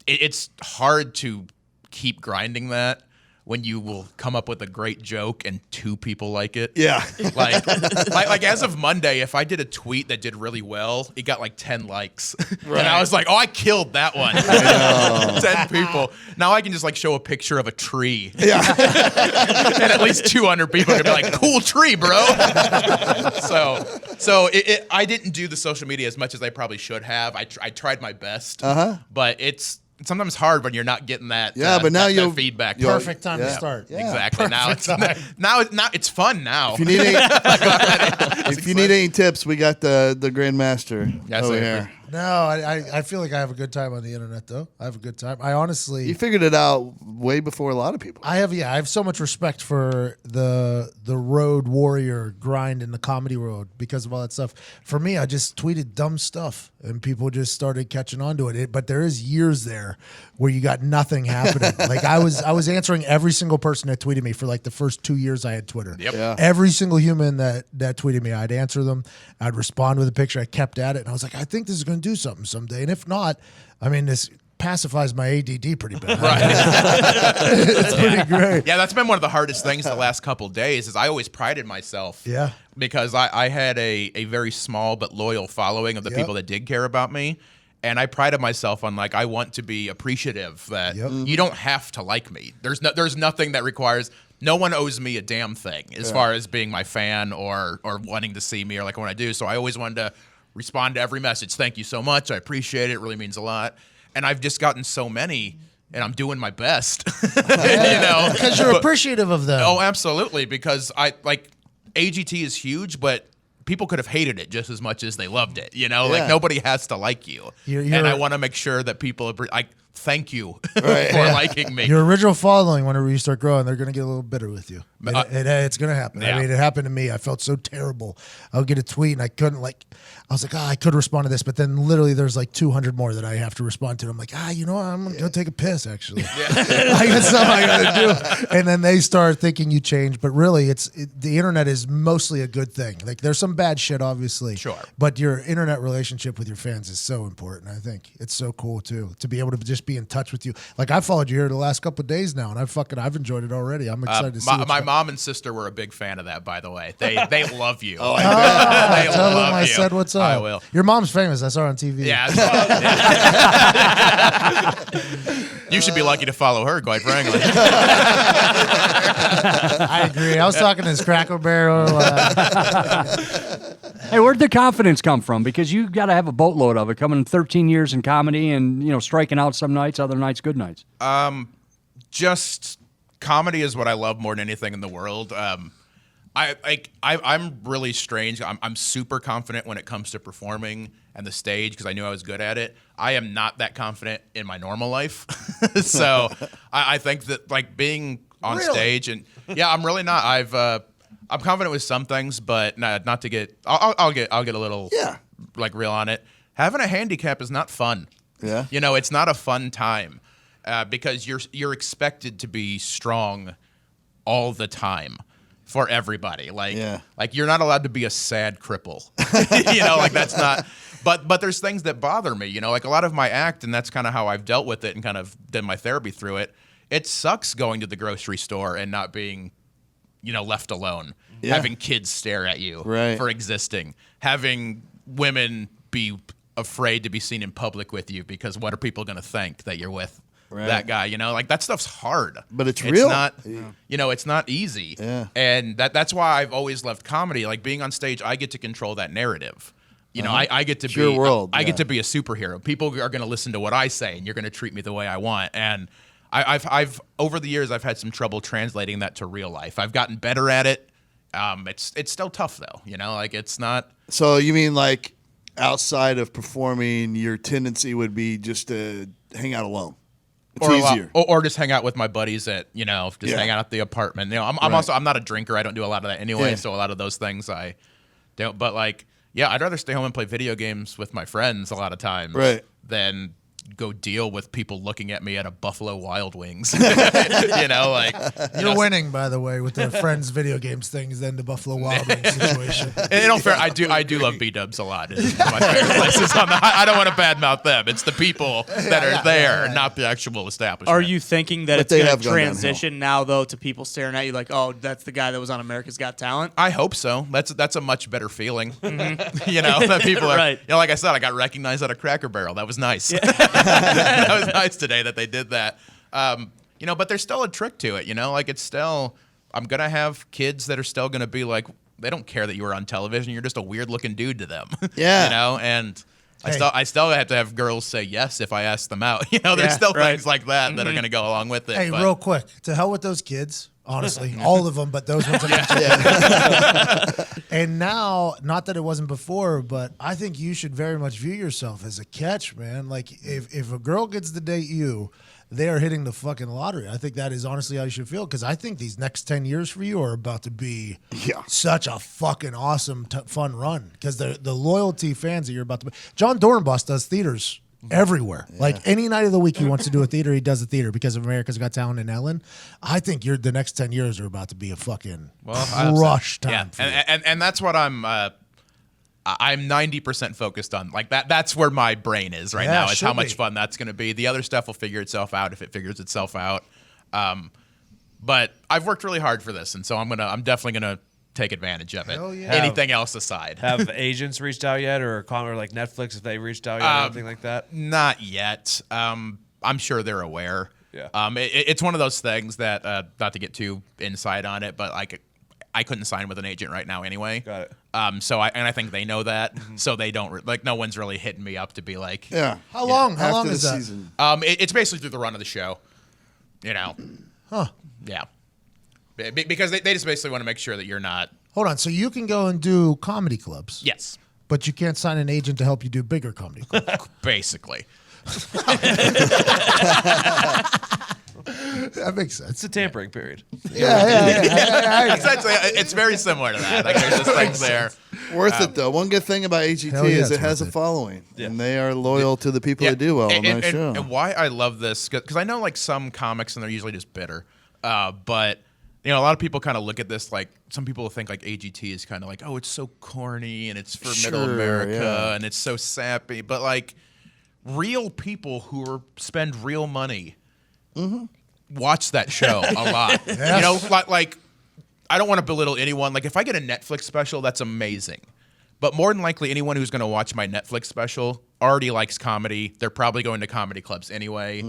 it's hard to keep grinding that when you will come up with a great joke and 2 people like it. Yeah. like as of Monday, if I did a tweet that did really well, it got like 10 likes. Right. And I was like, oh, I killed that one. 10 people. Now I can just like show a picture of a tree. Yeah. And at least 200 people are going to be like, cool tree, bro. So I didn't do the social media as much as I probably should have. I tried my best. But it's sometimes hard when you're not getting that. But now that feedback. Perfect time to start. Yeah. Exactly. Now it's fun now. If you need any tips, we got the Grandmaster over here. No, I feel like I have a good time on the internet, though. I have a good time. I honestly... You figured it out way before a lot of people. I have so much respect for the road warrior grind in the comedy world because of all that stuff. For me, I just tweeted dumb stuff, and people just started catching on to it. But there is years there where you got nothing happening. Like, I was answering every single person that tweeted me for, like, the first 2 years I had Twitter. Yep. Yeah. Every single human that tweeted me, I'd answer them. I'd respond with a picture. I kept at it, and I was like, I think this is going to do something someday, and if not, I mean, this pacifies my ADD pretty bad. Right. It's pretty great. Yeah, that's been one of the hardest things the last couple of days. Is I always prided myself. Yeah. Because I had a very small but loyal following of the people that did care about me. And I prided myself on, like, I want to be appreciative that you don't have to like me. There's nothing that requires. No one owes me a damn thing as far as being my fan or wanting to see me or like what I do. So I always wanted to respond to every message. Thank you so much. I appreciate it. It really means a lot. And I've just gotten so many, and I'm doing my best. Because you're appreciative of them. Oh, absolutely. Because AGT is huge, but people could have hated it just as much as they loved it. Like nobody has to like you. And I want to make sure that people thank you for liking me. Your original following, whenever you start growing, they're going to get a little bitter with you. It's going to happen. Yeah. I mean, it happened to me. I felt so terrible. I would get a tweet and I couldn't I was like, I could respond to this, but then literally there's like 200 more that I have to respond to. I'm like, I'm going to go take a piss, actually. I got something I got to do. And then they start thinking you change, but really the internet is mostly a good thing. Like, there's some bad shit, obviously. Sure. But your internet relationship with your fans is so important. I think it's so cool too, to be able to just be in touch with you. Like, I've followed you here the last couple of days now, and I've enjoyed it already. I'm excited to see my mom and sister were a big fan of that, by the way. They love you. Tell them love I you. said what's up. I will. Your mom's famous. I saw her on TV. Yeah. You should be lucky to follow her, quite frankly. I agree. I was talking to this Cracker Barrel. Hey, where'd the confidence come from? Because you got to have a boatload of it. Coming 13 years in comedy and striking out some nights, other nights good nights. Just comedy is what I love more than anything in the world. I'm really strange. I'm super confident when it comes to performing and the stage because I knew I was good at it. I am not that confident in my normal life. So I think that being on stage and I'm really not. I'm confident with some things, but not to get. I'll get a little real on it. Having a handicap is not fun. Yeah. It's not a fun time because you're expected to be strong all the time. For everybody, like you're not allowed to be a sad cripple, that's not. But there's things that bother me, like a lot of my act, and that's kind of how I've dealt with it and kind of done my therapy through it. It sucks going to the grocery store and not being, left alone, having kids stare at you for existing, having women be afraid to be seen in public with you because what are people going to think that you're with that guy. Like that stuff's hard, But it's real. Not, it's not easy. Yeah. And that's why I've always loved comedy. Like being on stage, I get to control that narrative. I get to It's your be world, I yeah. get to be a superhero. People are going to listen to what I say, and you're going to treat me the way I want. And I've over the years, I've had some trouble translating that to real life. I've gotten better at it. It's still tough though. Like it's not. So you mean like outside of performing, your tendency would be just to hang out alone? It's easier. Or just hang out with my buddies at just Yeah. hang out at the apartment. I'm Right. also I'm not a drinker. I don't do a lot of that anyway. Yeah. So a lot of those things I don't. But like, yeah, I'd rather stay home and play video games with my friends a lot of times, Right. than go deal with people looking at me at a Buffalo Wild Wings. Like You're winning, by the way, with the friends video games things than the Buffalo Wild Wings situation. In all fair, I do love B-dubs a lot. It's my favorite places I don't want to badmouth them. It's the people that are there, not the actual establishment. Are you thinking that But it's they going have to gone transition now, though, to people staring at you like, oh, that's the guy that was on America's Got Talent? I hope so. That's a much better feeling. That people are Right. like I said, I got recognized at a Cracker Barrel. That was nice. That was nice today that they did that. But there's still a trick to it. Like it's still. I'm gonna have kids that are still gonna be like, they don't care that you were on television. You're just a weird looking dude to them. Yeah. And Hey. I still have to have girls say yes if I ask them out. There's still things like that that are gonna go along with it. Hey, but- real quick, to hell with those kids. Honestly, all of them, but those ones. And now, not that it wasn't before, but I think you should very much view yourself as a catch, man. Like if a girl gets to date you, they are hitting the fucking lottery. I think that is honestly how you should feel, because I think these next 10 years for you are about to be such a fucking awesome, fun run, because the loyalty fans that you're about to be. John Dornbos does theaters everywhere. Like any night of the week he wants to do a theater, he does a theater because of America's Got Talent and Ellen. I think the next 10 years are about to be a fucking rush time. For you. And that's what I'm 90% focused on. Like that's where my brain is right now. Is how much fun that's going to be. The other stuff will figure itself out if it figures itself out. But I've worked really hard for this, and so I'm definitely gonna take advantage of it. Hell yeah. Anything else aside. Have agents reached out yet, or like Netflix, if they reached out yet, or anything like that? Not yet. I'm sure they're aware. Yeah. It's one of those things that not to get too inside on it, but like I couldn't sign with an agent right now anyway. Got it. So I think they know that. So they don't no one's really hitting me up to be like. Yeah. How long? How After long the is that? season. It's basically through the run of the show. Huh. Yeah. Because they just basically want to make sure that you're not. Hold on. So you can go and do comedy clubs. Yes. But you can't sign an agent to help you do bigger comedy clubs. Basically. That makes sense. It's a tampering period. Yeah. Essentially, it's very similar to that. Like there's just things there. Worth it though. One good thing about AGT Hell yeah, is it it's has a worth it. following, and they are loyal to the people that do well on that show. And why I love this, because I know like some comics and they're usually just bitter, but a lot of people kind of look at this like some people think like AGT is kind of like, oh, it's so corny and it's for middle America and it's so sappy, but like real people who spend real money watch that show a lot. Like I don't want to belittle anyone. Like if I get a Netflix special, that's amazing. But more than likely, anyone who's going to watch my Netflix special already likes comedy. They're probably going to comedy clubs anyway.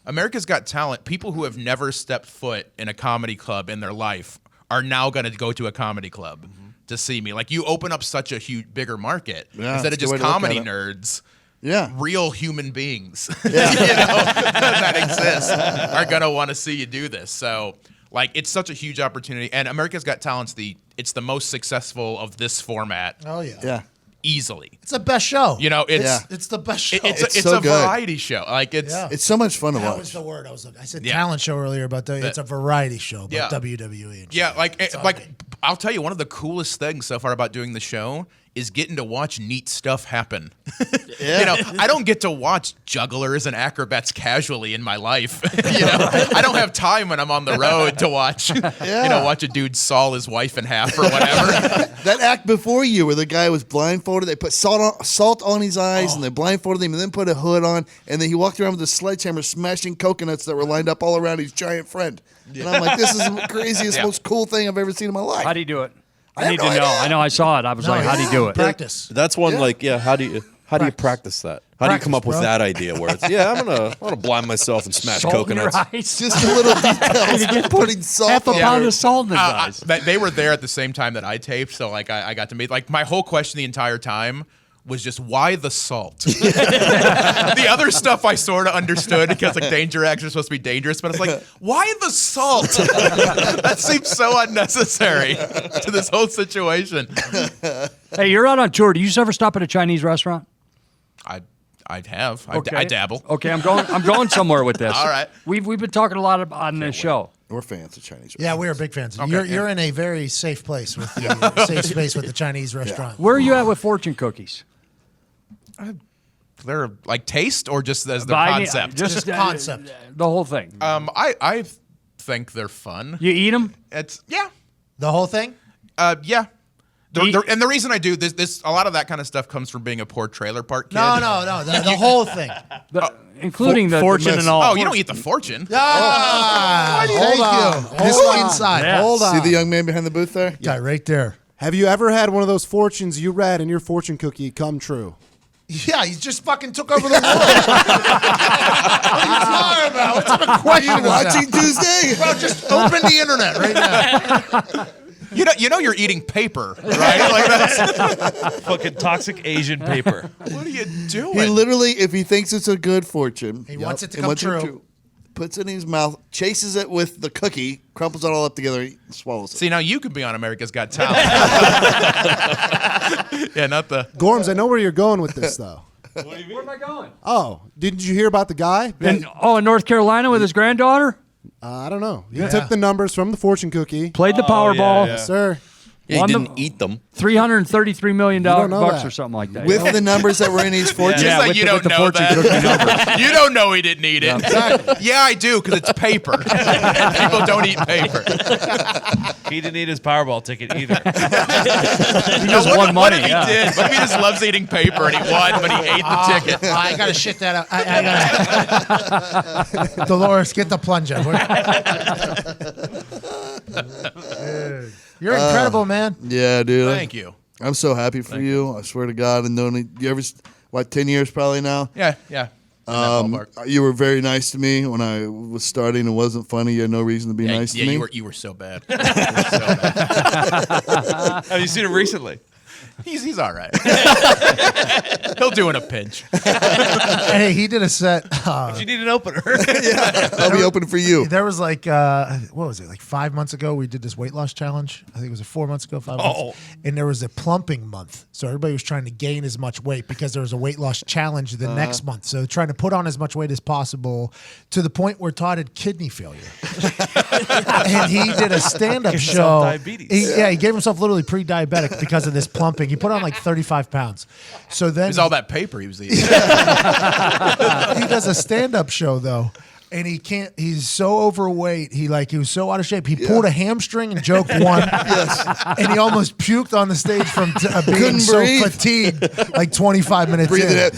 America's Got Talent, people who have never stepped foot in a comedy club in their life are now going to go to a comedy club to see me. Like you open up such a huge, bigger market instead of it's a just good way to look comedy at it. nerds. Yeah. Real human beings that exist are going to want to see you do this. So like it's such a huge opportunity, and America's Got Talent's it's the most successful of this format. Oh yeah. Yeah. Easily. It's the best show. It's the best show. it's so a good. variety show. Like it's It's so much fun to That watch. was the word I was looking. I said Yeah. talent show earlier, but it's a variety show about Yeah. WWE. And yeah, shit. like It's all like good. I'll tell you, one of the coolest things so far about doing the show is getting to watch neat stuff happen. I don't get to watch jugglers and acrobats casually in my life. I don't have time when I'm on the road to watch, watch a dude saw his wife in half or whatever. That act before you, where the guy was blindfolded, they put salt on his eyes, and they blindfolded him, and then put a hood on, and then he walked around with a sledgehammer, smashing coconuts that were lined up all around his giant friend. And I'm like, this is the craziest, most cool thing I've ever seen in my life. How do you do it? I I have need no to know. idea. I know I saw it. I was like, how do you do it? Practice. That's one Yeah. like how do How do you practice that? How do you come up with that idea where it's I'm gonna blind myself and smash Salt in your coconuts? eyes. Just a little details. Putting salt. Half a on pound it. of salt in his eyes. They were there at the same time that I taped, so like I got to meet. Like my whole question the entire time was just why the salt. The other stuff I sort of understood because like danger acts are supposed to be dangerous, but it's like why the salt? That seems so unnecessary to this whole situation. Hey, you're out on tour. Do you ever stop at a Chinese restaurant? I have. Okay. I dabble. Okay, I'm going somewhere with this. All right. We've been talking a lot on this show. We're fans of Chinese. Yeah, we are big fans. Okay, You're in a very safe place with the safe space with the Chinese restaurant. Where are you at with fortune cookies? They're like taste or just as the I mean, concept. Just concept. The whole thing. I think they're fun. You eat them? It's yeah. The whole thing? Yeah. And the reason I do this, a lot of that kind of stuff comes from being a poor trailer park kid. No. The whole thing. Including the fortune and all. Oh, you don't eat the fortune. Thank you. This inside. Yeah. Hold on. See the young man behind the booth there? guy right there. Have you ever had one of those fortunes you read in your fortune cookie come true? Yeah, he just fucking took over the world. What are you talking about? What type of question is that? Watching Tuesday. Bro, just open the internet right now. You know you're eating paper, right? Like that's Fucking toxic Asian paper. what are you doing? He literally, if he thinks it's a good fortune, He wants it to he come wants true. Puts it in his mouth, chases it with the cookie, crumples it all up together, and swallows it. See, now you could be on America's Got Talent. Yeah, not the. Gorms, I know where you're going with this, though. Where am I going? Oh, didn't you hear about the guy? In North Carolina with his granddaughter? I don't know. He took the numbers from the fortune cookie. Played the Powerball. Yes, sir. Yeah, he Won didn't the- eat them. $333 million don't know bucks that. or something like that. With the numbers that were in his fortune. Just like with you the- don't with the know fortune that. cookie You don't know he didn't eat it. Yeah, I do because it's paper. People don't eat paper. He didn't eat his Powerball ticket either. He just won What money. if he Yeah. did? What if he just loves eating paper and he won, but he ate the ticket? I gotta shit that out. I gotta. Dolores, get the plunger. Dude, you're incredible, man. Yeah, dude. Thank you. I'm so happy for you. I swear to God. And only you ever, 10 years probably now? Yeah. In that ballpark. You were very nice to me when I was starting. It wasn't funny. You had no reason to be nice to me. you were so bad. You were so bad. Have you seen him recently? He's all right. He'll do in a pinch. Hey, he did a set. You need an opener. I'll be open for you. There was like, what was it? Like 5 months ago, we did this weight loss challenge. I think it was 4 months ago, 5 months. And there was a plumping month. So everybody was trying to gain as much weight because there was a weight loss challenge the next month. So trying to put on as much weight as possible to the point where Todd had kidney failure. And he did a stand-up Gave show. himself diabetes. He gave himself literally pre-diabetic because of this plumping. He put on like 35 pounds. So then It was all that paper he was eating. he does a stand-up show though, and he can't. He's so overweight. He was so out of shape. He pulled a hamstring in joke one. Yes, and he almost puked on the stage from being Couldn't so breathe. fatigued. Like 25 minutes Breathing in. it.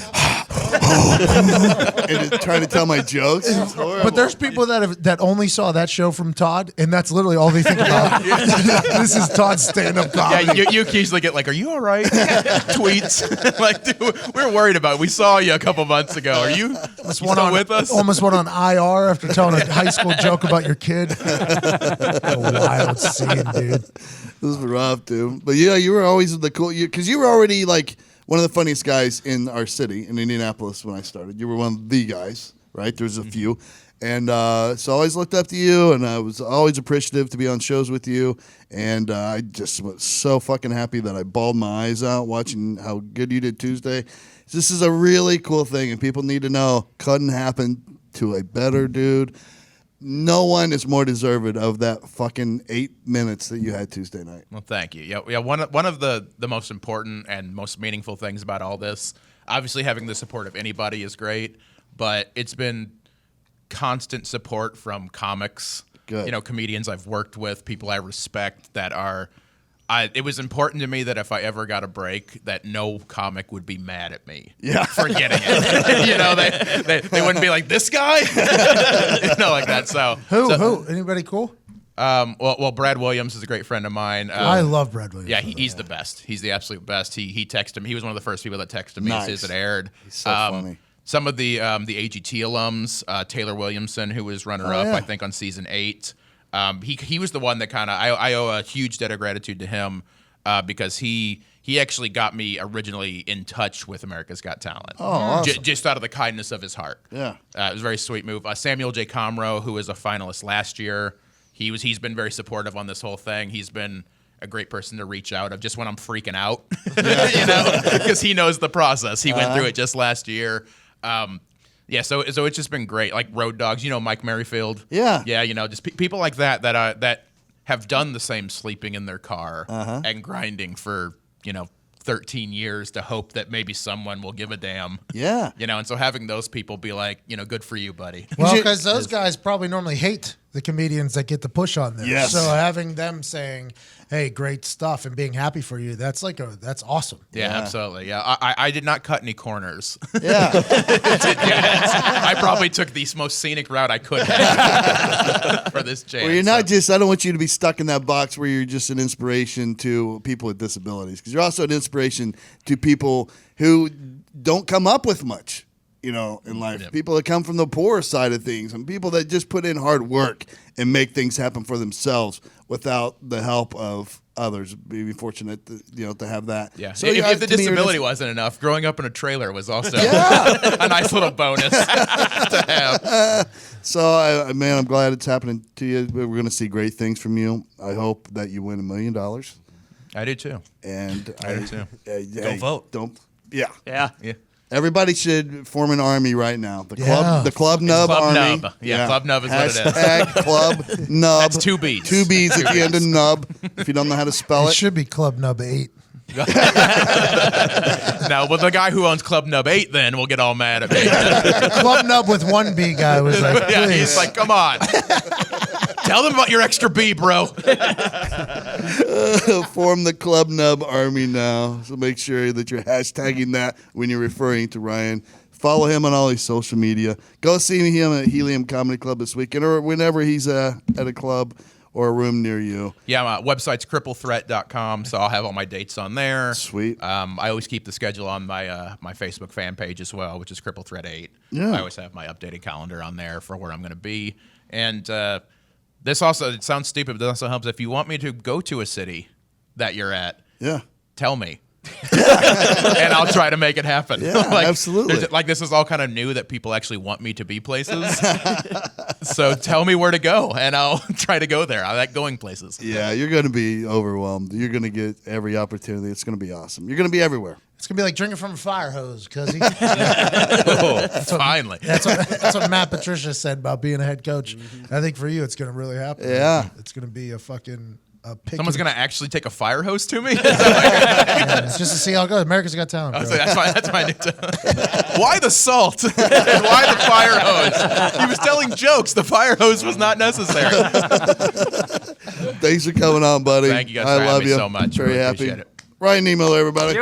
And trying to tell my jokes. It's horrible. But there's people that only saw that show from Todd, and that's literally all they think about. This is Todd's stand-up comedy. Yeah, you occasionally get like, "Are you all right?" Tweets like, "Dude, we're worried about it. We saw you a couple months ago. Are you still with us?" Almost went on IR after telling a high school joke about your kid. A wild scene, dude. This was rough, dude. But yeah, you were always the cool, because you were already like one of the funniest guys in our city, in Indianapolis, when I started. You were one of the guys, right? There's a few. And so I always looked up to you, and I was always appreciative to be on shows with you. And I just was so fucking happy that I bawled my eyes out watching how good you did Tuesday. This is a really cool thing, and people need to know couldn't happen to a better dude. No one is more deserving of that fucking 8 minutes that you had Tuesday night. Well, thank you. Yeah. One of the most important and most meaningful things about all this, obviously having the support of anybody is great, but it's been constant support from comics. Good. Comedians I've worked with, people I respect that are. It was important to me that if I ever got a break, that no comic would be mad at me for getting it. They wouldn't be like, this guy? Like that. So Who? Anybody cool? Well, Brad Williams is a great friend of mine. I love Brad Williams. Yeah, he's the best. He's the absolute best. He texted me. He was one of the first people that texted me Nice. as it aired. He's so funny. Some of the AGT alums, Taylor Williamson, who was runner-up, yeah. I think, on season 8. He was the one that kind of I owe a huge debt of gratitude to him because he actually got me originally in touch with America's Got Talent. Oh, awesome. Just out of the kindness of his heart. Yeah. It was a very sweet move. Samuel J. Comro, who was a finalist last year, he's been very supportive on this whole thing. He's been a great person to reach out of just when I'm freaking out, because he knows the process. He went through it just last year. So it's just been great. Like Road Dogs, Mike Merrifield. Yeah. Yeah, just people like that have done the same sleeping in their car and grinding for 13 years to hope that maybe someone will give a damn. Yeah. And so having those people be like, good for you, buddy. Well, because those guys probably normally hate the comedians that get the push on them. Yes. So having them saying, "Hey, great stuff," and being happy for you, that's awesome. Yeah, absolutely. Yeah, I did not cut any corners. Yeah. I probably took the most scenic route I could have for this chance. Well, you're not just, I don't want you to be stuck in that box where you're just an inspiration to people with disabilities, because you're also an inspiration to people who don't come up with much, in life. Yep. People that come from the poor side of things, and people that just put in hard work and make things happen for themselves without the help of others. Be fortunate to have that. Yeah. So if the to me, you're disability just- wasn't enough, growing up in a trailer was also a nice little bonus to have. So, man, I'm glad it's happening to you. We're going to see great things from you. I hope that you win $1 million. I do too. And I do too. Hey, vote. Yeah. Yeah. Yeah. Everybody should form an army right now. The Yeah. Club Nub Club Army. Nub. Yeah, Club Nub is what it is. Hashtag Club Nub. That's 2 B's. 2 B's at the end of Nub. If you don't know how to spell It it. should be Club Nub 8. Now, well, the guy who owns Club Nub 8 then will get all mad at me. Club Nub with 1 B guy was like, Yeah, please. he's like, come on. Tell them about your extra B, bro. Form the Club Nub Army now. So make sure that you're hashtagging that when you're referring to Ryan. Follow him on all his social media. Go see him at Helium Comedy Club this weekend or whenever he's at a club or a room near you. Yeah, my website's cripplethreat.com, so I'll have all my dates on there. Sweet. I always keep the schedule on my my Facebook fan page as well, which is Cripple Threat 8. Yeah. I always have my updated calendar on there for where I'm going to be. And this also, it sounds stupid, but this also helps. If you want me to go to a city that you're at, Yeah. tell me. And I'll try to make it happen. Yeah, absolutely. This is all kind of new that people actually want me to be places. So tell me where to go, and I'll try to go there. I like going places. Yeah, you're going to be overwhelmed. You're going to get every opportunity. It's going to be awesome. You're going to be everywhere. It's going to be like drinking from a fire hose because Finally. that's what Matt Patricia said about being a head coach. I think for you, it's going to really happen. Yeah. It's going to be a fucking pick. Someone's going to actually take a fire hose to me? It's just to see how it goes. America's Got Talent. I was bro. like, that's my new Why the salt? And why the fire hose? He was telling jokes. The fire hose was not necessary. Thanks for coming on, buddy. Thank you guys I for having love me you. so much. Very Really happy. appreciate it. Ryan Niemiller, everybody.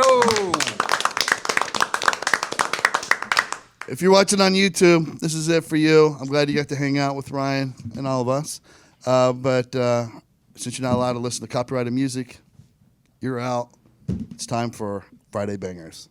If you're watching on YouTube, this is it for you. I'm glad you got to hang out with Ryan and all of us. But since you're not allowed to listen to copyrighted music, you're out. It's time for Friday Bangers.